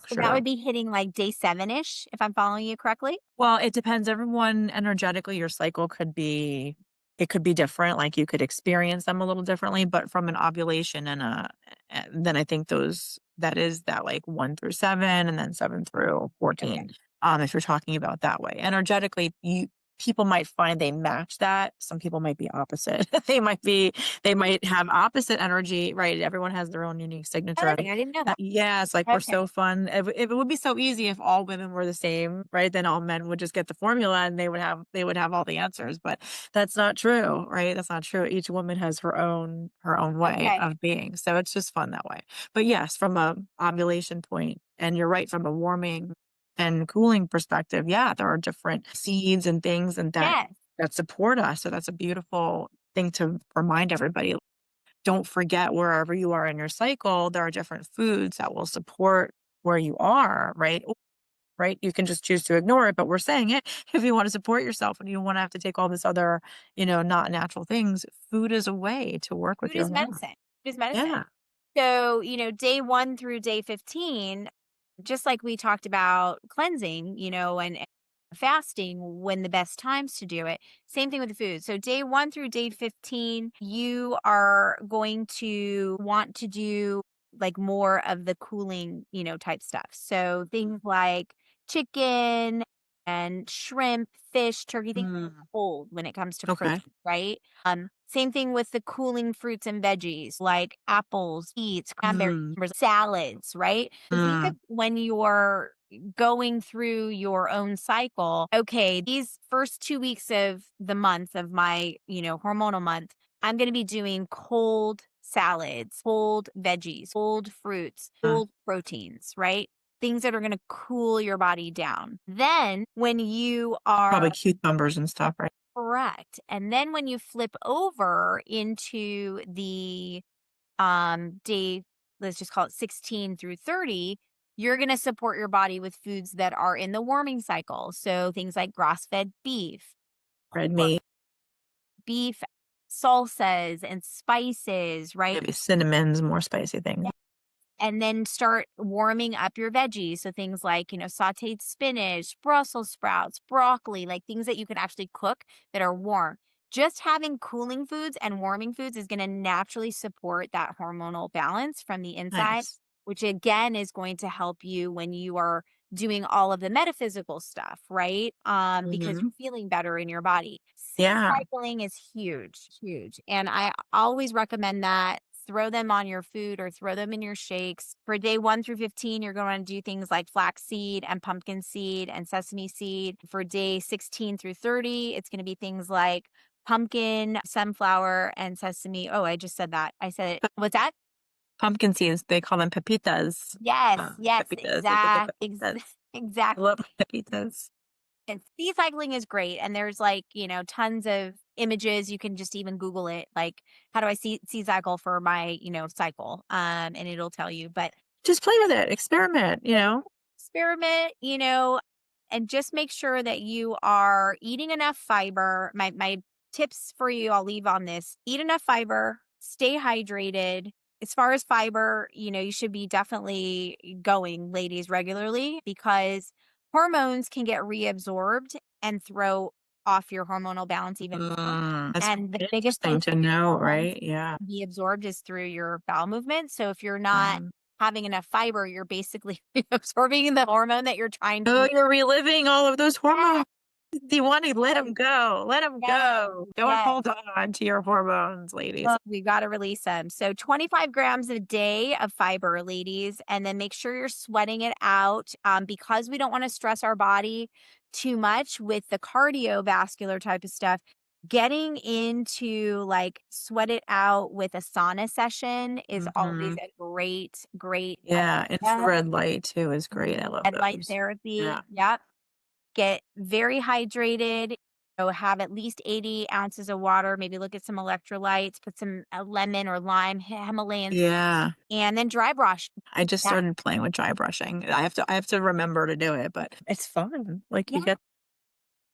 so that would structured. be hitting like day 7-ish, if I'm following you correctly? Well, it depends. Everyone energetically, your cycle it could be different. Like you could experience them a little differently, but from an ovulation then I think that is that like 1 through 7 and then 7 through 14. Okay. If you're talking about that way, energetically, people might find they match that. Some people might be opposite. They might have opposite energy, right? Everyone has their own unique Oh, signature. that's I didn't know that. Yeah, it's like we're Okay. so fun. If it would be so easy if all women were the same, right? Then all men would just get the formula and they would have all the answers. But that's not true, right? That's not true. Each woman has her own way Okay. of being. So it's just fun that way. But yes, from a ovulation point, and you're right, from a warming and cooling perspective, yeah, there are different seeds and things and that Yes. that support us. So that's a beautiful thing to remind everybody. Don't forget wherever you are in your cycle, there are different foods that will support where you are, right? Right? You can just choose to ignore it, but we're saying it. If you want to support yourself and you don't want to have to take all this other, not natural things, food is a way to work with Food your is hormones. medicine. Food is medicine. Yeah. So, day 1 through day 15, just like we talked about cleansing, and fasting when the best times to do it. Same thing with the food. So day 1 through day 15, you are going to want to do like more of the cooling, type stuff. So things like chicken and shrimp, fish, turkey, things Mm, cold when it comes to okay. protein, right? Same thing with the cooling fruits and veggies like apples, beets, cranberries, Mm, salads, right? So think of mm, when you're going through your own cycle. Okay, these first 2 weeks of the month of my, hormonal month, I'm going to be doing cold salads, cold veggies, cold fruits, uh, cold proteins, right? Things that are going to cool your body down. Then when you are probably cucumbers and stuff, right? correct, and then when you flip over into the day, let's just call it 16 through 30, you're going to support your body with foods that are in the warming cycle. So things like grass-fed beef, Red pork, meat, beef, salsas and spices, right? maybe cinnamons, more spicy things. And then start warming up your veggies. So things like, sauteed spinach, Brussels sprouts, broccoli, like things that you can actually cook that are warm. Just having cooling foods and warming foods is going to naturally support that hormonal balance from the inside, Nice. which again is going to help you when you are doing all of the metaphysical stuff, right? Because Hmm. you're feeling better in your body. Seed Yeah. cycling is huge, huge. And I always recommend that. Throw them on your food or throw them in your shakes. For day 1 through 15, you're going to do things like flaxseed and pumpkin seed and sesame seed. For day 16 through 30, it's going to be things like pumpkin, sunflower, and sesame. Oh, I just said that. I said it. What's that? Pumpkin seeds, they call them pepitas. Yes, yes, Pepitas, like with the exact, pepitas. I exactly. love pepitas. And seed cycling is great. And there's like, tons of images. You can just even Google it. Like, how do I seed cycle for my, cycle? And it'll tell you. But Just play with it, experiment, you know? experiment, and just make sure that you are eating enough fiber. My tips for you, I'll leave on this. Eat enough fiber, stay hydrated. As far as fiber, you should be definitely going, ladies, regularly because hormones can get reabsorbed and throw off your hormonal balance even more. That's And the biggest interesting place to that know, hormones right? Yeah. can be absorbed is through your bowel movement. So if you're not Um, having enough fiber, you're basically absorbing the hormone that you're trying to oh, make. you're reliving all of those Yes, hormones. Do you want to let them go? Let them yes, go. Don't yes. hold on to your hormones, ladies. We got to release them. So 25 grams a day of fiber, ladies, and then make sure you're sweating it out because we don't want to stress our body too much with the cardiovascular type of stuff. Getting into like sweat it out with a sauna session is always Hmm. a great, great Yeah, idea. infrared light too is great. I love Red light those. Yeah. therapy. Yep. Get very hydrated. Have at least 80 ounces of water. Maybe look at some electrolytes, put some lemon or lime, Himalayan, Yeah. and then dry brush. I just Yeah. started playing with dry brushing. I have to remember to do it, but it's fun. Like Yeah. you get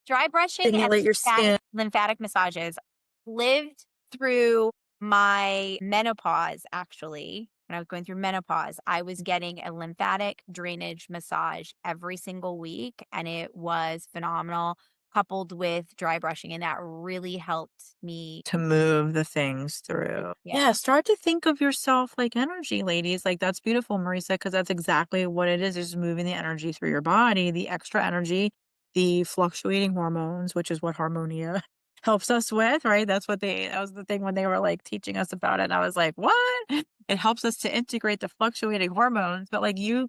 Dry brushing and stimulate your skin. lymphatic massages. Lived through my menopause, actually. When I was going through menopause, I was getting a lymphatic drainage massage every single week, and it was phenomenal, coupled with dry brushing, and that really helped me. To move the things through. Yeah. Yeah, start to think of yourself like energy, ladies. Like that's beautiful, Marisa, because that's exactly what it is. Is moving the energy through your body, the extra energy, the fluctuating hormones, which is what Harmonia helps us with, right? That was the thing when they were like teaching us about it. And I was like, what? It helps us to integrate the fluctuating hormones. But like you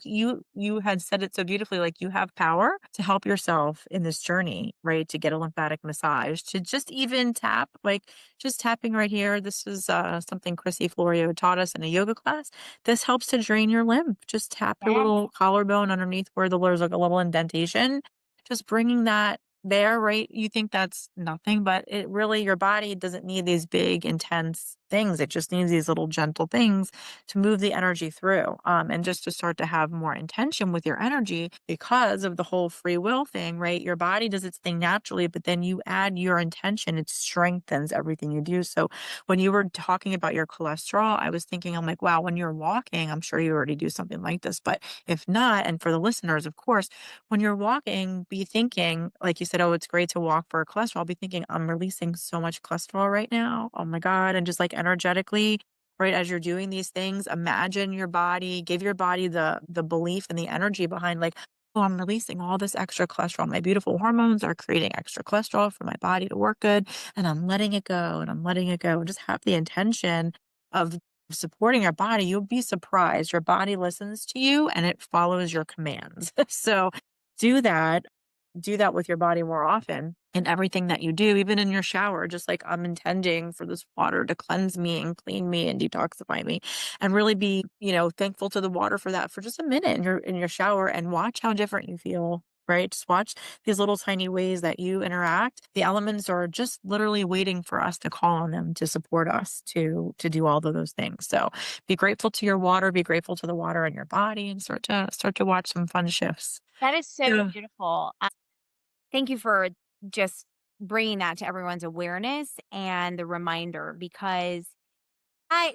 had said it so beautifully, like you have power to help yourself in this journey, right? To get a lymphatic massage, to just even tap, like just tapping right here. This is something Chrissy Florio taught us in a yoga class. This helps to drain your lymph. Just tap your Yeah. little collarbone underneath where there's like a little indentation. Just bringing that there, right? You think that's nothing, but it really, your body doesn't need these big, intense things. It just needs these little gentle things to move the energy through, and just to start to have more intention with your energy because of the whole free will thing, right? Your body does its thing naturally, but then you add your intention, it strengthens everything you do. So when you were talking about your cholesterol, I was thinking, I'm like, wow, when you're walking, I'm sure you already do something like this, but if not, and for the listeners, of course, when you're walking, be thinking, like you said, oh, it's great to walk for cholesterol. Be thinking, I'm releasing so much cholesterol right now. Oh my God. And just like energetically, right, as you're doing these things, imagine your body, give your body the belief and the energy behind like, oh, I'm releasing all this extra cholesterol. My beautiful hormones are creating extra cholesterol for my body to work good. And I'm letting it go and I'm letting it go. And just have the intention of supporting your body. You'll be surprised. Your body listens to you and it follows your commands. So do that. Do that with your body more often in everything that you do, even in your shower, just like I'm intending for this water to cleanse me and clean me and detoxify me, and really be, thankful to the water for that for just a minute in your shower and watch how different you feel. Right. Just watch these little tiny ways that you interact. The elements are just literally waiting for us to call on them to support us to do all of those things. So be grateful to your water, be grateful to the water in your body, and start to watch some fun shifts. That is so Yeah. beautiful. Thank you for just bringing that to everyone's awareness and the reminder because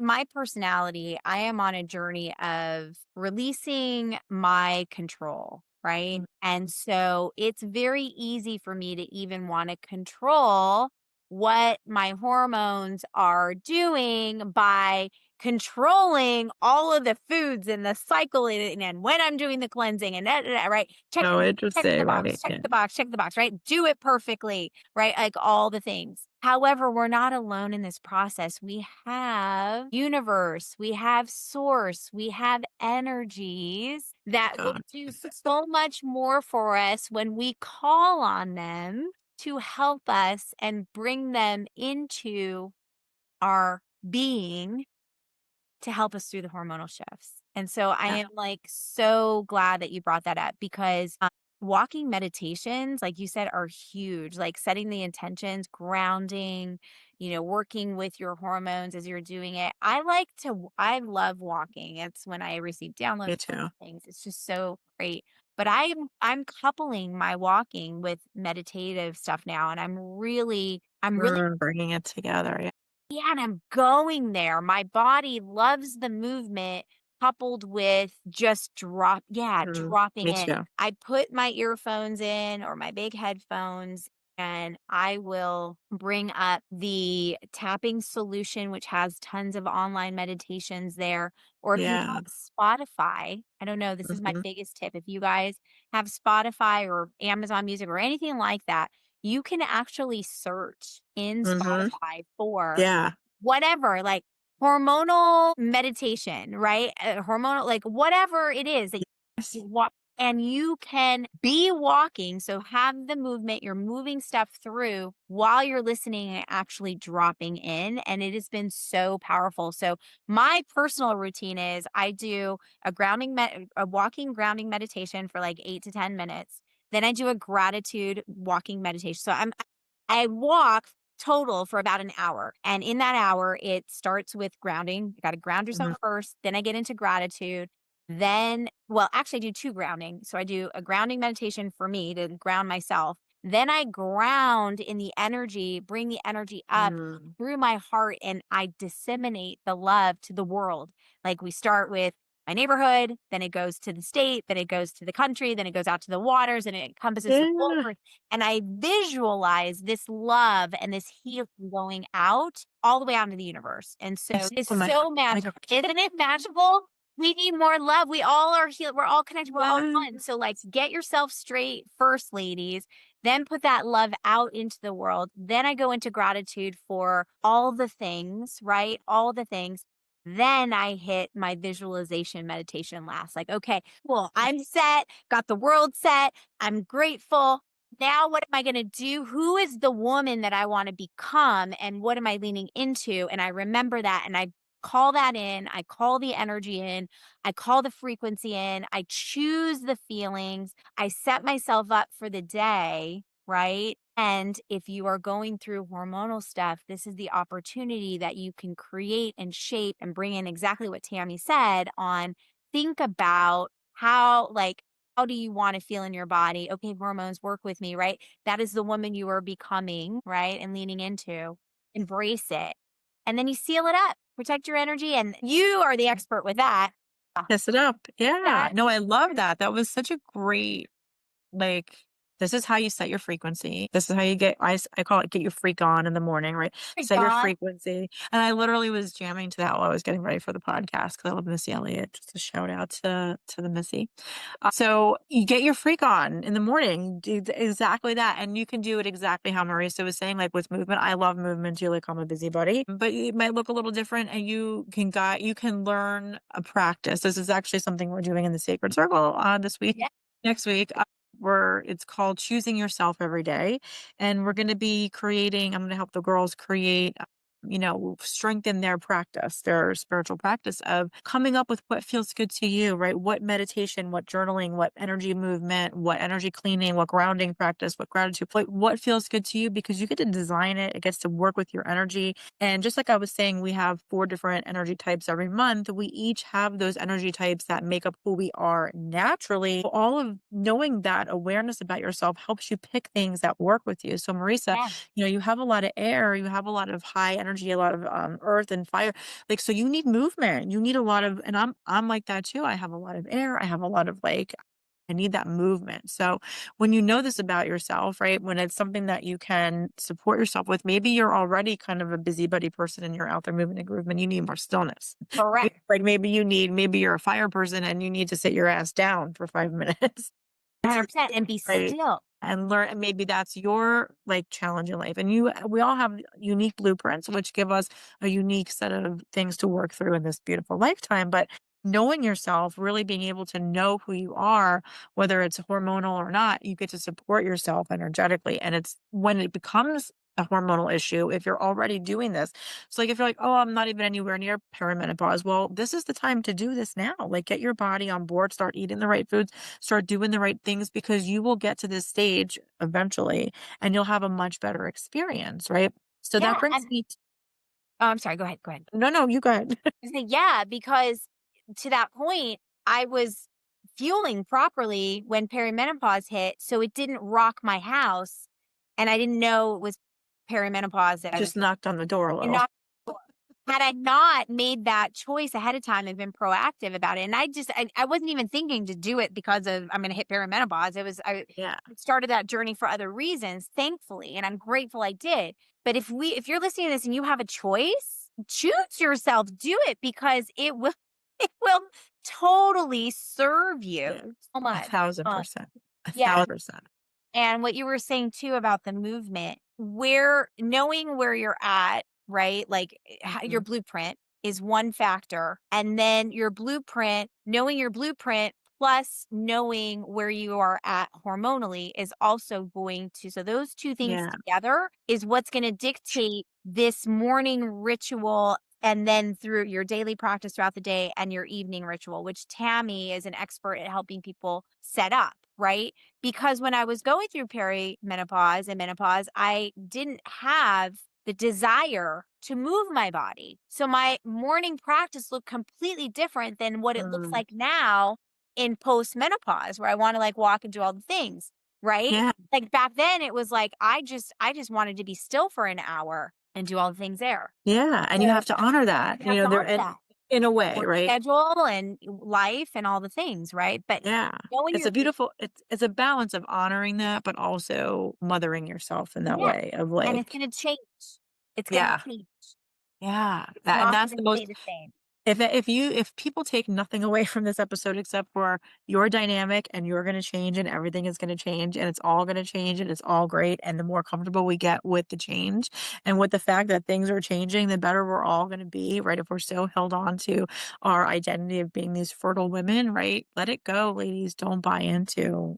my personality, I am on a journey of releasing my control, right? And so it's very easy for me to even want to control what my hormones are doing by controlling all of the foods and the cycle and when I'm doing the cleansing and right? So Check the interesting, right? box, check Yeah. the box, check the box, right? Do it perfectly, right? Like all the things. However, we're not alone in this process. We have universe, we have source, we have energies that will God. do so much more for us when we call on them to help us and bring them into our being to help us through the hormonal shifts. And so I Yeah. am like so glad that you brought that up because walking meditations, like you said, are huge. Like setting the intentions, grounding, working with your hormones as you're doing it. I love walking. It's when I receive Me downloads from too. things. It's just so great. But I'm coupling my walking with meditative stuff now, and I'm really Bringing it together. Yeah. yeah, and I'm going there. My body loves the movement coupled with just dropping Me in. too. I put my earphones in or my big headphones and I will bring up the tapping solution, which has tons of online meditations there. Or if you Yeah. have Spotify, I don't know, this is my Mhm. biggest tip. If you guys have Spotify or Amazon Music or anything like that, you can actually search in Mhm. Spotify for Yeah. whatever, like hormonal meditation, right? Hormonal, like whatever it is that Yes. you walk and you can be walking. So have the movement, you're moving stuff through while you're listening and actually dropping in. And it has been so powerful. So my personal routine is I do a walking grounding meditation for like 8 to 10 minutes. Then I do a gratitude walking meditation. I walk total for about an hour. And in that hour, it starts with grounding. You got to ground yourself Mhm. first. Then I get into gratitude. Then, well, actually, I do two grounding. So I do a grounding meditation for me to ground myself. Then I ground in the energy, bring the energy up Mm. through my heart, and I disseminate the love to the world. Like we start with my neighborhood, then it goes to the state, then it goes to the country, then it goes out to the waters, and it encompasses the whole Yeah. earth. And I visualize this love and this healing going out all the way out into the universe. And so Yes. it's Oh my so oh my magical. God. Isn't it magical? We need more love. We all are healed. We're all connected. We're all Yeah. one. So like get yourself straight first, ladies. Then put that love out into the world. Then I go into gratitude for all the things, right? All the things. Then I hit my visualization meditation last. Like, okay, well, I'm set, got the world set. I'm grateful. Now, what am I going to do? Who is the woman that I want to become? And what am I leaning into? And I remember that and I call that in. I call the energy in. I call the frequency in. I choose the feelings. I set myself up for the day right? And if you are going through hormonal stuff, this is the opportunity that you can create and shape and bring in exactly what Tammy said on think about how do you want to feel in your body? Okay, hormones work with me, right? That is the woman you are becoming, right? And leaning into. Embrace it. And then you seal it up. Protect your energy and you are the expert with that. Kiss it up. Yeah. That No, I love that. That was such a great, like, this is how you set your frequency. This is how you get, I call it get your freak on in the morning, right? Set your God. frequency. And I literally was jamming to that while I was getting ready for the podcast because I love Missy Elliott. Just a shout out to the Missy. So you get your freak on in the morning, do exactly that. And you can do it exactly how Marisa was saying, like with movement. I love movement too, like I'm a busybody, but it might look a little different and you can learn a practice. This is actually something we're doing in the Sacred Circle this week, Yeah. next week. Where it's called choosing yourself every day. And we're going to be I'm going to help the girls create strengthen their practice, their spiritual practice of coming up with what feels good to you, right? What meditation, what journaling, what energy movement, what energy cleaning, what grounding practice, what gratitude, like what feels good to you because you get to design it. It gets to work with your energy. And just like I was saying, we have 4 different energy types every month. We each have those energy types that make up who we are naturally. All of knowing that awareness about yourself helps you pick things that work with you. So Marisa, Yeah. you have a lot of air, you have a lot of high energy, a lot of earth and fire. Like, so you need movement. You need a lot of, and I'm like that too. I have a lot of air. I have a lot of I need that movement. So when you know this about yourself, right? When it's something that you can support yourself with, maybe you're already kind of a busybody person and you're out there moving and grooving, you need more stillness. Correct. Like maybe you're a fire person and you need to sit your ass down for 5 minutes. 100% and be Right. still. And learn, and maybe that's your like challenge in life. And we all have unique blueprints, which give us a unique set of things to work through in this beautiful lifetime. But knowing yourself, really being able to know who you are, whether it's hormonal or not, you get to support yourself energetically. And it's when it becomes a hormonal issue, if you're already doing this. So like if you're like, oh, I'm not even anywhere near perimenopause. Well, this is the time to do this now. Like get your body on board, start eating the right foods, start doing the right things because you will get to this stage eventually and you'll have a much better experience, right? So that Yeah. brings And me oh, I'm sorry. Go ahead. Go ahead. no, you go ahead. I say, yeah, because to that point, I was fueling properly when perimenopause hit. So it didn't rock my house. And I didn't know it was perimenopause that I was Just knocked on the door a and little. not had I not made that choice ahead of time and been proactive about it. And I wasn't even thinking to do it because of I'm gonna hit perimenopause. I Yeah. started that journey for other reasons, thankfully, and I'm grateful I did. But if you're listening to this and you have a choice, choose yourself, do it because it will it will totally serve Yeah. you so A much. thousand percent. A Yeah. thousand percent. And what you were saying too about the movement, where knowing where you're at, right? Like your Mhm. blueprint is one factor. And then your blueprint, knowing your blueprint plus knowing where you are at hormonally is also going to, so those two things Yeah. together is what's going to dictate this morning ritual and then through your daily practice throughout the day and your evening ritual, which Tammy is an expert at helping people set up, right? Because when I was going through perimenopause and menopause, I didn't have the desire to move my body. So my morning practice looked completely different than what it looks Mm. like now in post-menopause, where I want to like walk and do all the things, right? Yeah. Like back then it was like I just wanted to be still for an hour and do all the things there. Yeah. And you So have to honor that. you have to There honor that in a way, work right? schedule and life and all the things, right? But Yeah. knowing It's your a beautiful it's a balance of honoring that, but also mothering yourself in that yeah, way of and it's like, gonna change. It's gonna yeah. change. Yeah. It's And not that's gonna the stay most the same. if people take nothing away from this episode except for your dynamic and you're going to change and everything is going to change and it's all going to change and it's all great and the more comfortable we get with the change and with the fact that things are changing, the better we're all going to be, right? If we're so held on to our identity of being these fertile women, right? Let it go, ladies. Don't buy into,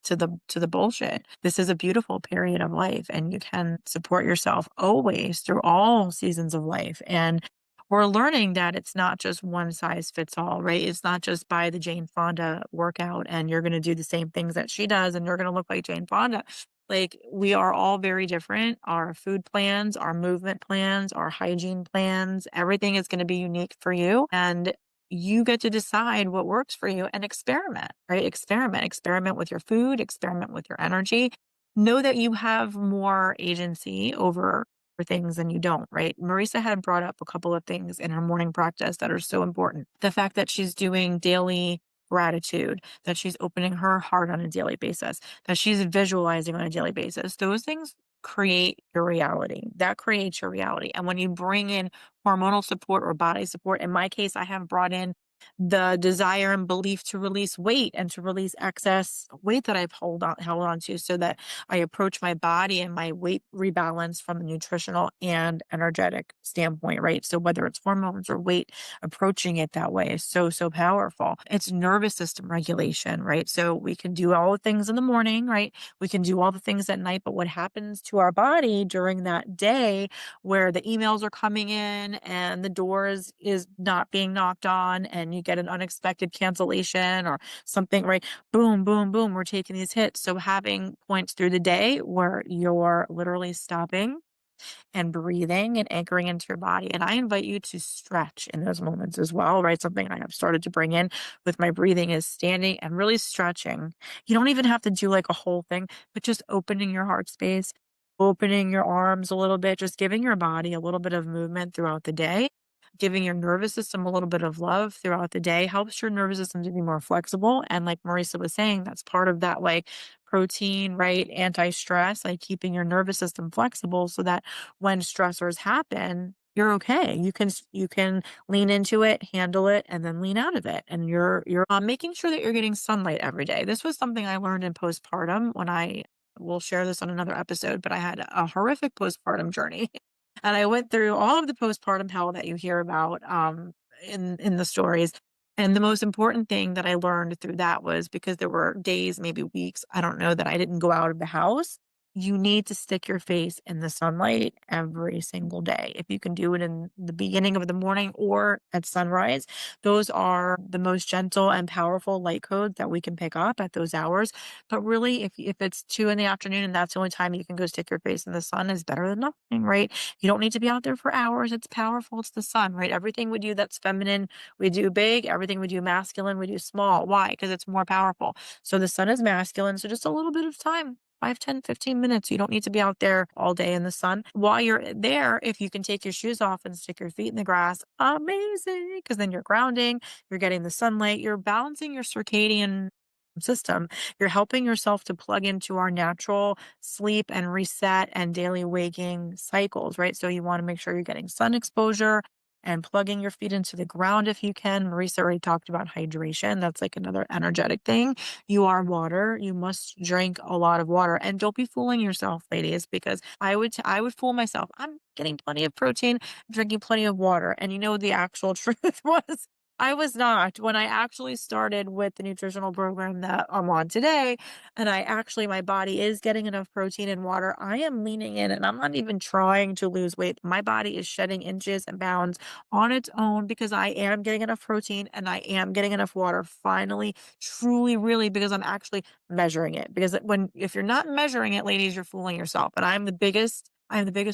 to the bullshit. This is a beautiful period of life and you can support yourself always through all seasons of life. And we're learning that it's not just one size fits all, right? It's not just buy the Jane Fonda workout and you're going to do the same things that she does and you're going to look like Jane Fonda. Like, we are all very different. Our food plans, our movement plans, our hygiene plans, everything is going to be unique for you. And you get to decide what works for you and experiment, right? Experiment with your food, experiment with your energy. Know that you have more agency over things than you don't, right? Marisa had brought up a couple of things in her morning practice that are so important. The fact that she's doing daily gratitude, that she's opening her heart on a daily basis, that she's visualizing on a daily basis. Those things create your reality. That creates your reality. And when you bring in hormonal support or body support, in my case, I have brought in the desire and belief to release weight and to release excess weight that I've held on to so that I approach my body and my weight rebalance from a nutritional and energetic standpoint, right? So whether it's hormones or weight, approaching it that way is so, so powerful. It's nervous system regulation, right? So we can do all the things in the morning, right? We can do all the things at night, but what happens to our body during that day where the emails are coming in and the door is not being knocked on and you get an unexpected cancellation or something, right? Boom, boom, boom, we're taking these hits. So having points through the day where you're literally stopping and breathing and anchoring into your body. And I invite you to stretch in those moments as well, right? Something I have started to bring in with my breathing is standing and really stretching. You don't even have to do like a whole thing, but just opening your heart space, opening your arms a little bit, just giving your body a little bit of movement throughout the day. Giving your nervous system a little bit of love throughout the day helps your nervous system to be more flexible. And like Marisa was saying, that's part of that like protein, right? Anti-stress, like keeping your nervous system flexible so that when stressors happen, you're okay. You can lean into it, handle it, and then lean out of it. And you're making sure that you're getting sunlight every day. This was something I learned in postpartum when I will share this on another episode, but I had a horrific postpartum journey. And I went through all of the postpartum hell that you hear about in the stories. And the most important thing that I learned through that was because there were days, maybe weeks, I don't know, that I didn't go out of the house. You need to stick your face in the sunlight every single day. If you can do it in the beginning of the morning or at sunrise, those are the most gentle and powerful light codes that we can pick up at those hours. But really, if it's 2 in the afternoon and that's the only time you can go stick your face in the sun is better than nothing, right? You don't need to be out there for hours. It's powerful. It's the sun, right? Everything we do that's feminine, we do big. Everything we do masculine, we do small. Why? Because it's more powerful. So the sun is masculine. So just a little bit of time. 5, 10, 15 minutes. You don't need to be out there all day in the sun. While you're there, if you can take your shoes off and stick your feet in the grass, amazing. Because then you're grounding, you're getting the sunlight, you're balancing your circadian system. You're helping yourself to plug into our natural sleep and reset and daily waking cycles, right? So you want to make sure you're getting sun exposure and plugging your feet into the ground if you can. Marisa already talked about hydration. That's like another energetic thing. You are water. You must drink a lot of water. And don't be fooling yourself, ladies, because I would fool myself. I'm getting plenty of protein, drinking plenty of water. And you know the actual truth was I was not. When I actually started with the nutritional program that I'm on today, and my body is getting enough protein and water, I am leaning in and I'm not even trying to lose weight. My body is shedding inches and pounds on its own because I am getting enough protein and I am getting enough water finally, truly, really, because I'm actually measuring it. Because if you're not measuring it, ladies, you're fooling yourself. And I'm the biggest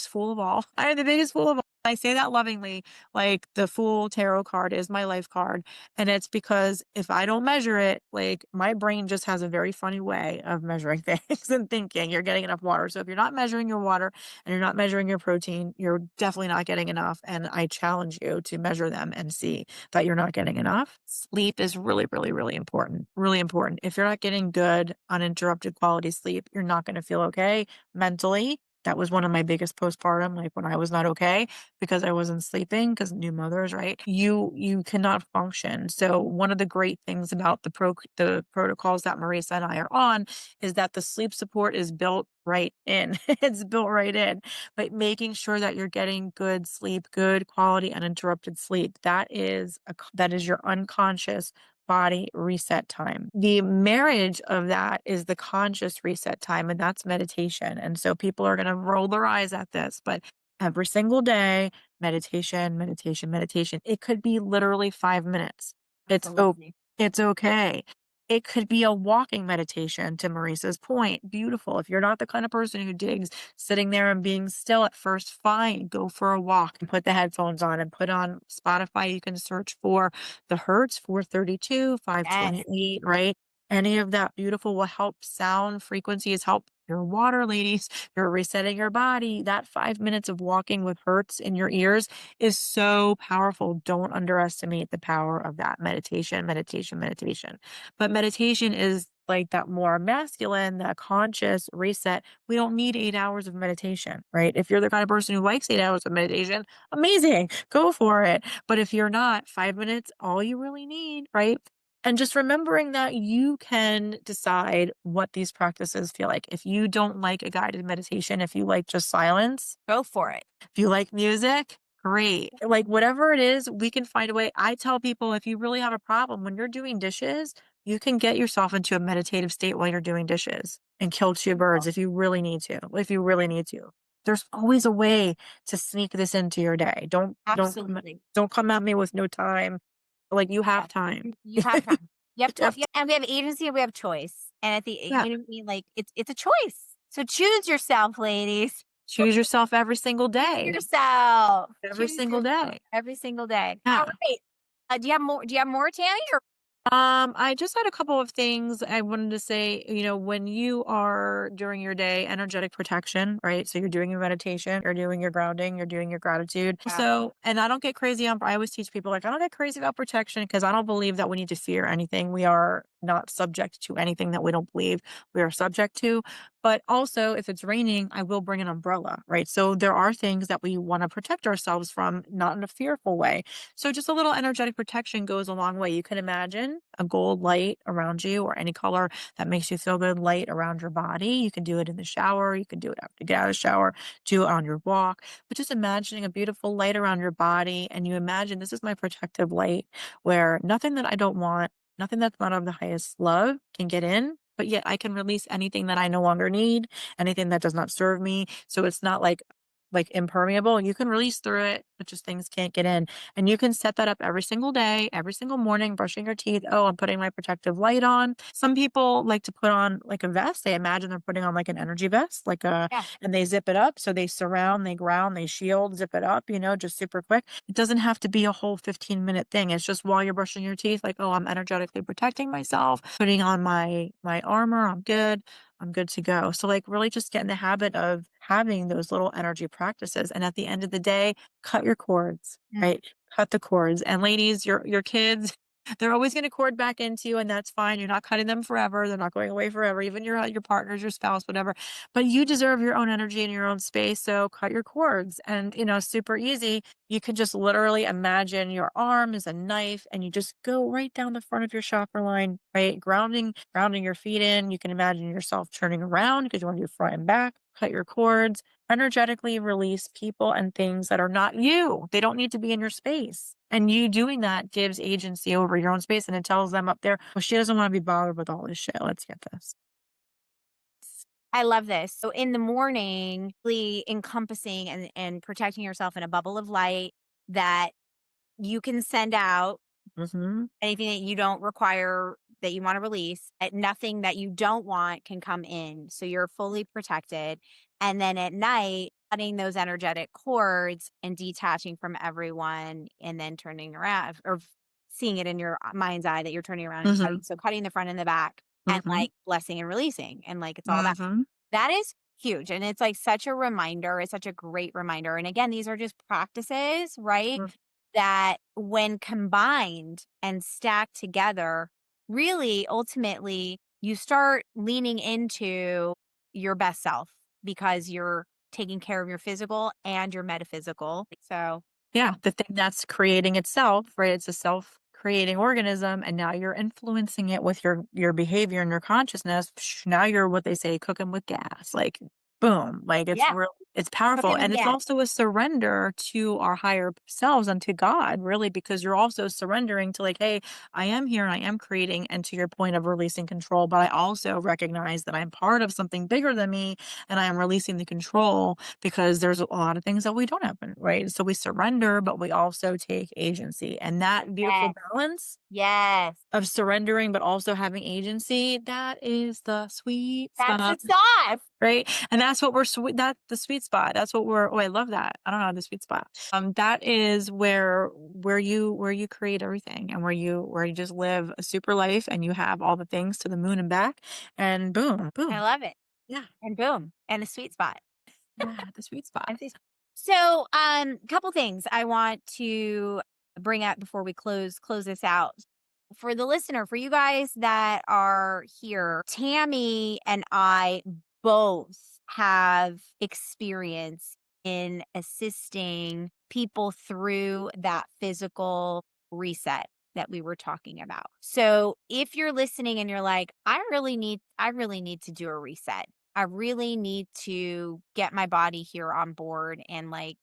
fool of all. I am the biggest fool of all. I say that lovingly. Like the Fool tarot card is my life card. And it's because if I don't measure it, like my brain just has a very funny way of measuring things and thinking you're getting enough water. So if you're not measuring your water and you're not measuring your protein, you're definitely not getting enough. And I challenge you to measure them and see that you're not getting enough. Sleep is really, really, really important. Really important. If you're not getting good, uninterrupted quality sleep, you're not going to feel okay mentally. That was one of my biggest postpartum, like when I was not okay because I wasn't sleeping because new mothers, right? You cannot function. So one of the great things about the protocols that Marisa and I are on is that the sleep support is built right in. It's built right in. But making sure that you're getting good sleep, good quality uninterrupted sleep, that is your unconscious body reset time. The marriage of that is the conscious reset time, and that's meditation. And so people are going to roll their eyes at this, but every single day, meditation, meditation, meditation. It could be literally 5 minutes. It's okay. It's okay. It could be a walking meditation, to Maurice's point. Beautiful. If you're not the kind of person who digs sitting there and being still at first, fine. Go for a walk and put the headphones on and put on Spotify. You can search for the Hertz 432, Yes. 528, right? Any of that beautiful will help. Sound frequencies help your water, ladies. You're resetting your body. That 5 minutes of walking with Hertz in your ears is so powerful. Don't underestimate the power of that meditation, meditation, meditation. But meditation is like that more masculine, that conscious reset. We don't need 8 hours of meditation, right? If you're the kind of person who likes 8 hours of meditation, amazing, go for it. But if you're not, 5 minutes, all you really need, right? And just remembering that you can decide what these practices feel like. If you don't like a guided meditation, if you like just silence, Go for it. if you like music, great. Like whatever it is, we can find a way. I tell people if you really have a problem when you're doing dishes, you can get yourself into a meditative state while you're doing dishes and kill two birds if you really need to. If you really need to. There's always a way to sneak this into your day. Absolutely. Don't come at me with no time. Like you have Yeah. time. You have time. You have You have yeah, and we have agency and we have choice. And at the yeah. you know what I mean? Like, it's a choice. So choose yourself, ladies. Choose yourself every single Choose day. yourself. Every Choose single yourself day. every single day. All Yeah. right. Do you have more, Tammy, or I just had a couple of things I wanted to say. When you are during your day, energetic protection, right? So you're doing your meditation, you're doing your grounding, you're doing your gratitude. yeah. So, and I don't get crazy on, I always teach people, like, I don't get crazy about protection because I don't believe that we need to fear anything. We are not subject to anything that we don't believe we are subject to. But also, if it's raining, I will bring an umbrella, right? So there are things that we want to protect ourselves from, not in a fearful way. So just a little energetic protection goes a long way. You can imagine a gold light around you or any color that makes you feel good, light around your body. You can do it in the shower. You can do it after you get out of the shower, do it on your walk. But just imagining a beautiful light around your body, and you imagine this is my protective light where nothing that I don't want, nothing that's not of the highest love can get in. But yet I can release anything that I no longer need, anything that does not serve me. So it's not like impermeable. You can release through it, but just things can't get in. And you can set that up every single day, every single morning, brushing your teeth. Oh, I'm putting my protective light on. Some people like to put on like a vest. They imagine they're putting on like an energy vest, Yeah. and they zip it up. So they surround, they ground, they shield, zip it up, just super quick. It doesn't have to be a whole 15-minute thing. It's just while you're brushing your teeth, like, oh, I'm energetically protecting myself, putting on my armor. I'm good to go. So like really just get in the habit of having those little energy practices. And at the end of the day, cut your cords, Mm. right? Cut the cords. And ladies, your kids, they're always going to cord back into you, and that's fine. You're not cutting them forever. They're not going away forever. Even your partners, your spouse, whatever. But you deserve your own energy and your own space. So cut your cords. And super easy. You can just literally imagine your arm is a knife and you just go right down the front of your chakra line, right? Grounding your feet in. You can imagine yourself turning around because you want to do front and back. Cut your cords, energetically release people and things that are not you. They don't need to be in your space. And you doing that gives agency over your own space, and it tells them up there, well, she doesn't want to be bothered with all this shit. Let's get this. I love this. So in the morning, really encompassing and protecting yourself in a bubble of light that you can send out Mm-hmm. anything that you don't require that you want to release, nothing that you don't want can come in. So you're fully protected. And then at night, cutting those energetic cords and detaching from everyone and then turning around or seeing it in your mind's eye that you're turning around and Mm-hmm. cutting. So cutting the front and the back and Mm-hmm. like blessing and releasing. And like it's all that. Mm-hmm. That is huge. And it's like such a reminder. It's such a great reminder. And again, these are just practices, right? That when combined and stacked together, really ultimately you start leaning into your best self because you're taking care of your physical and your metaphysical. So, Yeah, the thing that's creating itself, right? It's a self-creating organism, and now you're influencing it with your behavior and your consciousness. Now you're what they say, cooking with gas. Like boom, like Yeah. it's Hook powerful. 'em And it's again. also a surrender to our higher selves and to God, really, because you're also surrendering to like, hey, I am here and I am creating. And to your point of releasing control, but I also recognize that I'm part of something bigger than me and I am releasing the control because there's a lot of things that we don't have, right? So we surrender, but we also take agency. And that beautiful Yes. balance Yes. of surrendering, but also having agency, that is the sweet That's the spot. sauce. Right? And that's what we're sweet that the sweet spot. That's what we're oh, I love that. I don't know, the sweet spot. That is where you create everything and where you just live a super life and you have all the things to the moon and back and boom, I boom. love it. Yeah. And boom, and the sweet spot. Yeah, the sweet spot. And so, couple things I want to bring up before we close this out. For the listener, for you guys that are here, Tammy and I both have experience in assisting people through that physical reset that we were talking about. So, if you're listening and you're like, I really need to do a reset. I really need to get my body here on board and like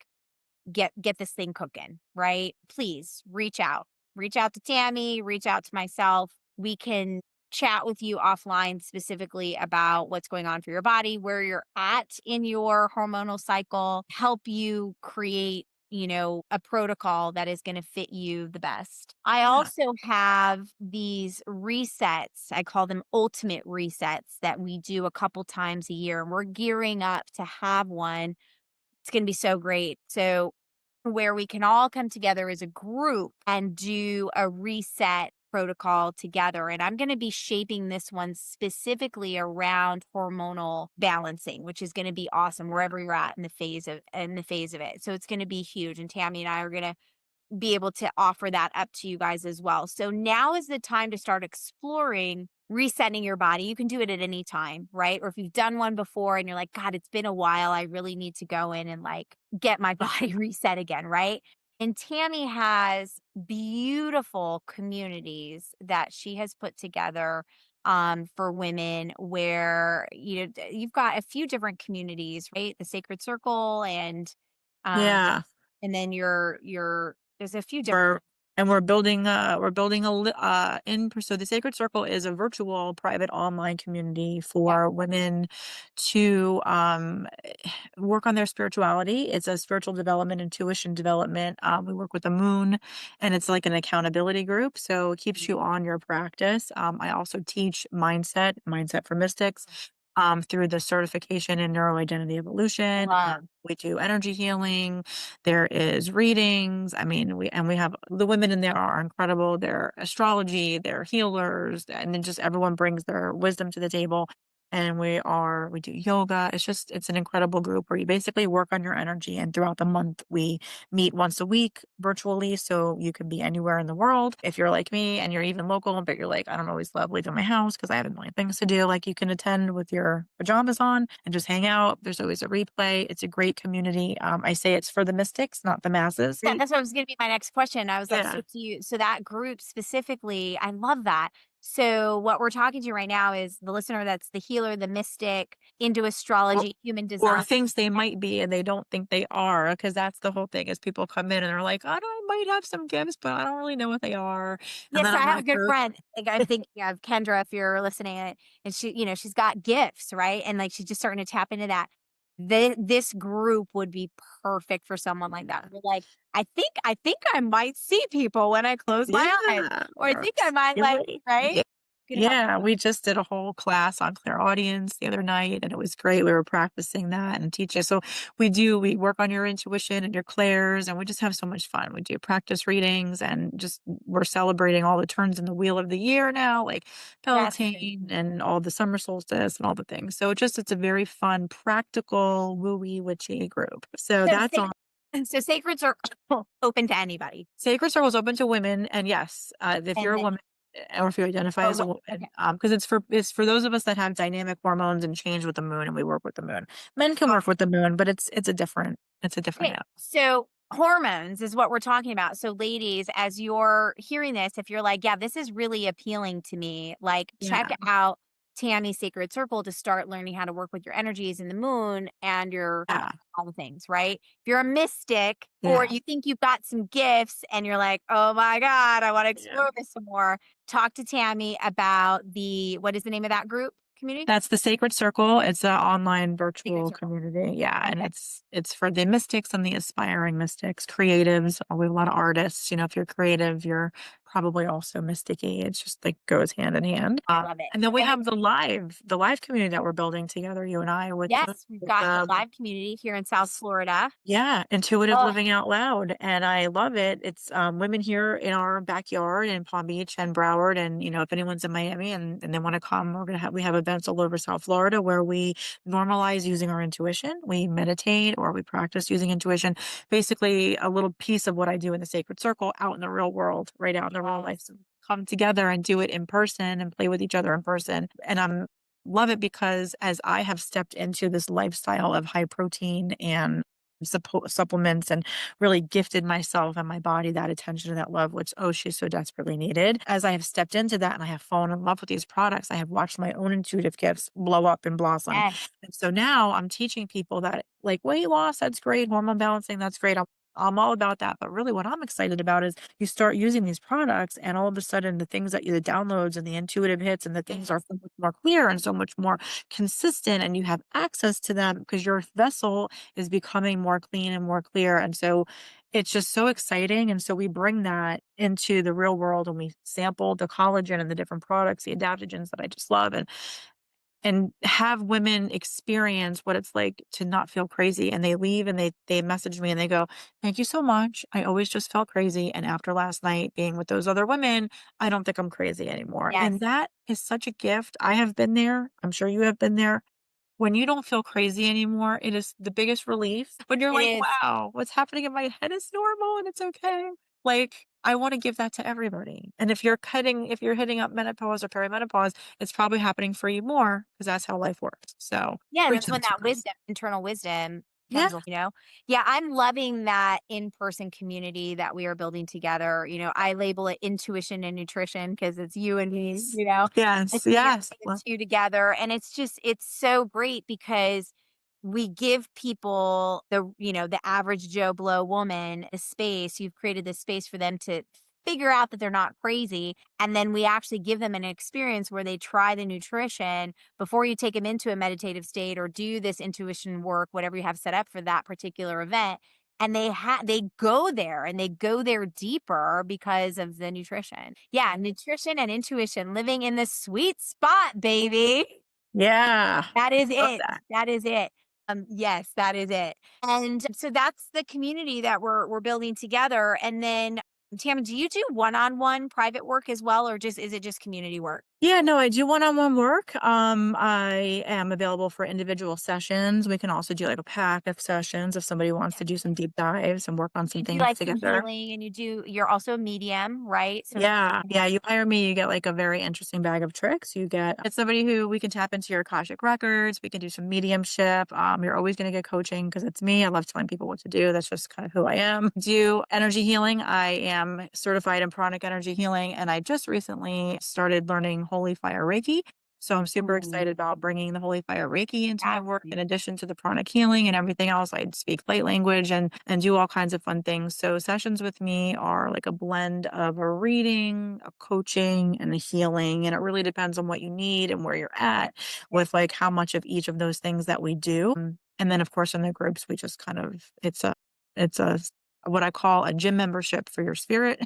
get this thing cooking, right? Please reach out. Reach out to Tammy, reach out to myself. We can chat with you offline specifically about what's going on for your body, where you're at in your hormonal cycle, help you create, a protocol that is going to fit you the best. I Yeah. also have these resets. I call them ultimate resets that we do a couple times a year. And we're gearing up to have one. It's going to be so great. So, where we can all come together as a group and do a reset protocol together. And I'm going to be shaping this one specifically around hormonal balancing, which is going to be awesome wherever you're at in the phase of it. So it's going to be huge. And Tammy and I are going to be able to offer that up to you guys as well. So now is the time to start exploring resetting your body. You can do it at any time, right? Or if you've done one before and you're like, God, it's been a while, I really need to go in and like get my body reset again, right? And Tammy has beautiful communities that she has put together for women where you've got a few different communities, right? The Sacred Circle um Yeah. and then your there's a few different. We're and we're building so the Sacred Circle is a virtual private online community Yeah. for women to work on their spirituality. It's a spiritual development, intuition development. We work with the moon and it's like an accountability group. So it keeps you on your practice. I also teach mindset for mystics. Through the certification in neuroidentity evolution. Love. We do energy healing. There is readings. I mean, we have the women in there are incredible. They're astrology, they're healers, and then just everyone brings their wisdom to the table. And we do yoga. It's an incredible group where you basically work on your energy. And throughout the month, we meet once a week virtually. So you can be anywhere in the world. If you're like me and you're even local, but you're like, I don't always love leaving my house because I have a million things to do. Like you can attend with your pajamas on and just hang out. There's always a replay. It's a great community. I say it's for the mystics, not the masses. Yeah, that's what was gonna be my next question. I was like, Yeah. so that group specifically, I love that. So what we're talking to right now is the listener that's the healer, the mystic, into Or, astrology, human or design. things they might be and they don't think they are, because that's the whole thing is people come in and they're like, I might have some gifts, but I don't really know what they are. And Yes, then I I'm have a like, good "Okay." friend. Like I'm thinking of Kendra, if you're listening, and she's got gifts, right? And like she's just starting to tap into that. This group would be perfect for someone like that. We're like, I think I might see people when I close my eyes, Yeah. or I think I might You're like, right. right? Yeah. Could help. Yeah, we just did a whole class on clairaudience the other night and it was great. We were practicing that and teaching. So we work on your intuition and your clairs and we just have so much fun. We do practice readings and just we're celebrating all the turns in the wheel of the year now, like That's great. Beltane and all the summer solstice and all the things. So it's a very fun, practical, wooey, witchy group. So So, that's all. so sacreds are open to anybody. Sacred Circle is open to women, and yes, if you're And a then, woman or if you identify or as a what? woman, Okay. because it's for those of us that have dynamic hormones and change with the moon, and we work with the moon. Men can work with the moon, but it's a different Okay, app. so hormones is what we're talking about. So, ladies, as you're hearing this, if you're like, yeah, this is really appealing to me, like, check Yeah, out. Tammy's Sacred Circle to start learning how to work with your energies in the moon and your Yeah. all the things, right? If you're a mystic or Yeah. you think you've got some gifts and you're like, oh my God, I want to Yeah. explore this some more, talk to Tammy about what is the name of that group community? That's the Sacred Circle. It's an online Sacred virtual Circle. community. Yeah. And Okay. it's for the mystics and the aspiring mystics, creatives. We have a lot of artists. If you're creative, you're probably also mysticy. It's just like goes hand in hand. I love it. And then we And have the live community that we're building together, you and I, yes, we've with got the live community here in South Florida. yeah, intuitive Oh, living out loud. And I love it. It's women here in our backyard in Palm Beach and Broward. And, if anyone's in Miami and they want to come, we have events all over South Florida where we normalize using our intuition. We meditate or we practice using intuition. Basically, a little piece of what I do in the sacred circle out in the real world, right out in the real life. yes. So we come together and do it in person and play with each other in person. And I'm love it because as I have stepped into this lifestyle of high protein and supplements and really gifted myself and my body that attention and that love, which, oh, she so desperately needed. As I have stepped into that and I have fallen in love with these products, I have watched my own intuitive gifts blow up and blossom. Yes. And so now I'm teaching people that like weight loss, that's great. Hormone balancing, that's great. I'm all about that. But really what I'm excited about is you start using these products and all of a sudden the downloads and the intuitive hits and the things are so much more clear and so much more consistent and you have access to them because your vessel is becoming more clean and more clear. And so it's just so exciting. And so we bring that into the real world and we sample the collagen and the different products, the adaptogens that I just love and have women experience what it's like to not feel crazy. And they leave and they message me and they go, "Thank you so much. I always just felt crazy. And after last night being with those other women, I don't think I'm crazy anymore." And Yes. that is such a gift. I have been there. I'm sure you have been there when you don't feel crazy anymore, it is the biggest relief. When you're It like, is. "Wow, what's happening in my head is normal and it's okay." Like, I wanna give that to everybody. And if you're hitting up menopause or perimenopause, it's probably happening for you more because that's how life works. So, Yeah, preach that's to the when that choirs. wisdom, internal wisdom Yeah. comes. Yeah, I'm loving that in-person community that we are building together. I label it intuition and nutrition because it's you and me. And Yes, so you're yes. putting the two together. And it's so great because we give people the average Joe Blow woman a space. You've created this space for them to figure out that they're not crazy. And then we actually give them an experience where they try the nutrition before you take them into a meditative state or do this intuition work, whatever you have set up for that particular event. And they go there and they go there deeper because of the nutrition. Yeah, nutrition and intuition living in the sweet spot, baby. Yeah. That is Love it. that. That is it. Yes, that is it. And so that's the community that we're building together. And then, Tammy, do you do one-on-one private work as well, or is it just community work? Yeah, no, I do one-on-one work. I am available for individual sessions. We can also do like a pack of sessions if somebody wants to do some deep dives and work on some You do things like some together. healing, and you're also a medium, right? So Yeah, yeah, you hire me, you get, like, a very interesting bag of tricks. It's somebody who we can tap into your Akashic records, we can do some mediumship, you're always gonna get coaching because it's me, I love telling people what to do, that's just kind of who I am. Do energy healing, I am certified in pranic energy healing, and I just recently started learning Holy Fire Reiki, so I'm super ooh, excited about bringing the Holy Fire Reiki into my that's work in addition to the pranic healing and everything else. I speak light language and do all kinds of fun things. So sessions with me are like a blend of a reading, a coaching, and a healing. And it really depends on what you need and where you're at with like how much of each of those things that we do. And then of course in the groups we just kind of it's a what I call a gym membership for your spirit,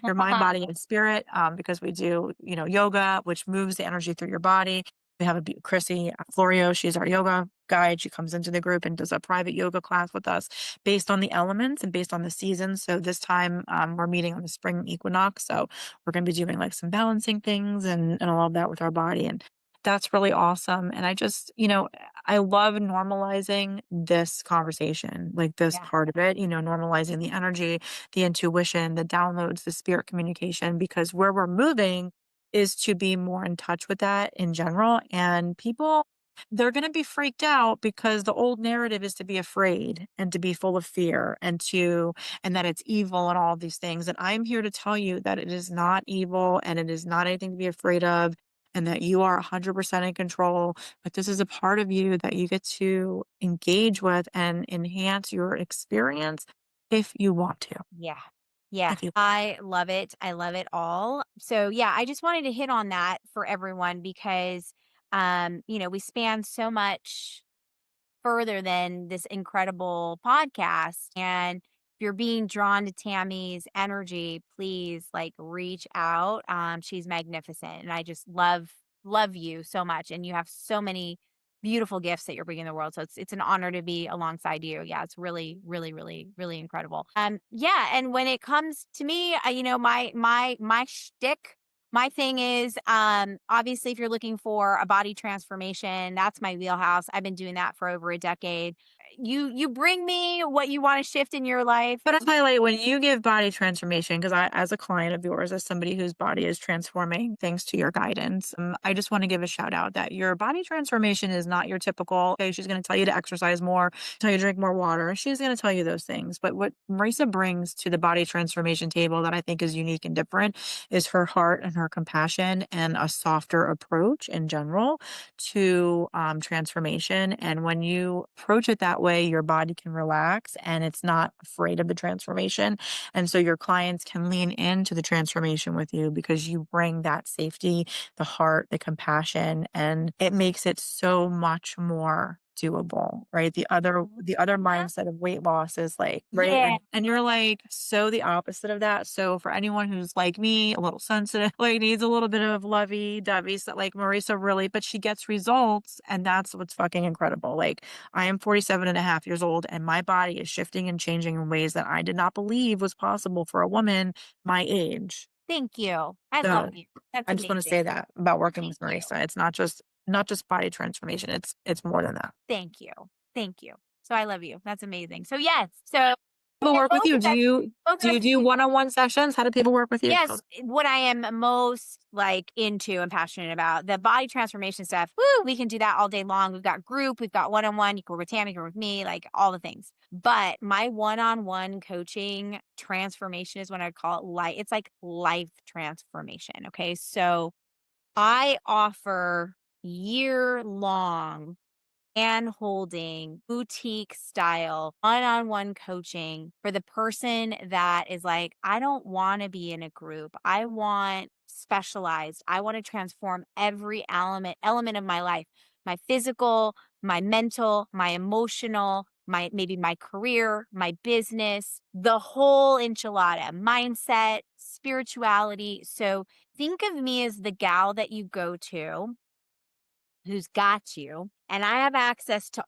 your mind, body, and spirit, because we do, yoga, which moves the energy through your body. We have Chrissy Florio. She's our yoga guide. She comes into the group and does a private yoga class with us based on the elements and based on the seasons. So this time we're meeting on the spring equinox. So we're going to be doing like some balancing things and all of that with our body. And that's really awesome. And I love normalizing this conversation, like this yeah, part of it, normalizing the energy, the intuition, the downloads, the spirit communication, because where we're moving is to be more in touch with that in general. And people, they're going to be freaked out because the old narrative is to be afraid and to be full of fear and that it's evil and all of these things. And I'm here to tell you that it is not evil and it is not anything to be afraid of. and that you are 100% in control, but this is a part of you that you get to engage with and enhance your experience if you want to. Yeah. Yeah. If you I love it. I love it all. So yeah, I just wanted to hit on that for everyone because we span so much further than this incredible podcast. And if you're being drawn to Tammy's energy, please like reach out. She's magnificent. And I just love you so much. And you have so many beautiful gifts that you're bringing to the world. So it's an honor to be alongside you. Yeah, it's really, really, really, really incredible. Yeah. And when it comes to me, my shtick, my thing is, obviously, if you're looking for a body transformation, that's my wheelhouse. I've been doing that for over a decade. You bring me what you want to shift in your life. but I'll highlight when you give body transformation, because I, as a client of yours, as somebody whose body is transforming thanks to your guidance, I just want to give a shout out that your body transformation is not your typical, okay, she's going to tell you to exercise more, tell you to drink more water. She's going to tell you those things. But what Marisa brings to the body transformation table that I think is unique and different is her heart and her compassion and a softer approach in general to transformation. And when you approach it that way, your body can relax and it's not afraid of the transformation. And so your clients can lean into the transformation with you because you bring that safety, the heart, the compassion, and it makes it so much more doable, right? The other Yeah. mindset of weight loss is like, right? Yeah. And you're like so the opposite of that. So for anyone who's like me, a little sensitive, like needs a little bit of lovey-dovey, so like Marisa really, but she gets results, and that's what's fucking incredible. Like I am 47 and a half years old, and my body is shifting and changing in ways that I did not believe was possible for a woman my age. Thank you. I love So you. That's I just want to amazing. say that about working Thank with you. Marisa. It's not just body transformation. It's more than that. Thank you. Thank you. So I love you. That's amazing. So yes. So People and work with you. both Do of us you do one-on-one sessions? How do people work with you? yes, what I am most like into and passionate about, the body transformation stuff. Woo, we can do that all day long. We've got group, we've got one-on-one. You can work with Tammy, you can work with me, like all the things. But my one-on-one coaching transformation is when I call it life. It's like life transformation. Okay. So I offer year long hand holding, boutique style, one on one coaching for the person that is like, I don't want to be in a group. I want specialized. I want to transform every element of my life, my physical, my mental, my emotional, my maybe my career, my business, the whole enchilada, mindset, spirituality. So think of me as the gal that you go to who's got you, and I have access to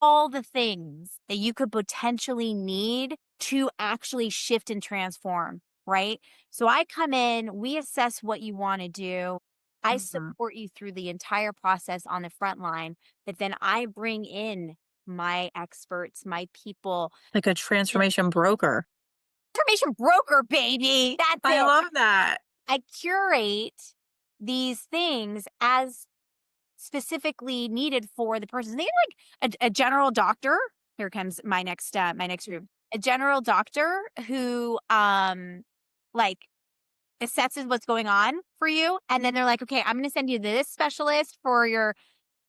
all the things that you could potentially need to actually shift and transform, right? So I come in, we assess what you want to do. I Mhm. support you through the entire process on the front line, but then I bring in my experts, my people, Like a the transformation broker. information broker, baby. That's I it. love that. I curate these things as specifically needed for the person. They like a general doctor. Here comes my next group. A general doctor who like assesses what's going on for you, and then they're like, okay, I'm going to send you this specialist for your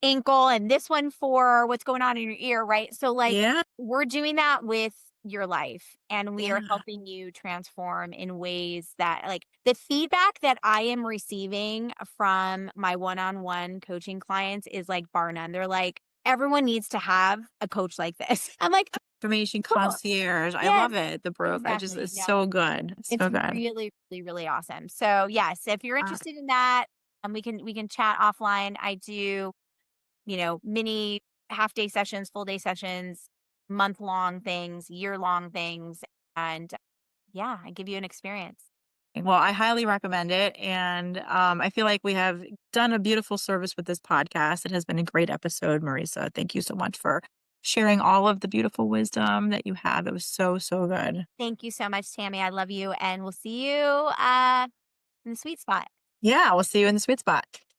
ankle and this one for what's going on in your ear, right? So like Yeah. we're doing that with your life and we are Yeah. helping you transform in ways that like the feedback that I am receiving from my one-on-one coaching clients is like bar none. They're like, everyone needs to have a coach like this. I'm like, Information cool. concierge. I Yes, love it. The broke. I just exactly. it's No, so good. It's it's so good. really, really, really awesome. So yes, if you're Uh, interested in that, we can chat offline. I do mini half day sessions, full day sessions, month long things, year long things. And yeah, I give you an experience. well, I highly recommend it. And I feel like we have done a beautiful service with this podcast. It has been a great episode, Marisa. Thank you so much for sharing all of the beautiful wisdom that you have. It was so, so good. Thank you so much, Tammy. I love you. And we'll see you in the sweet spot. Yeah, we'll see you in the sweet spot.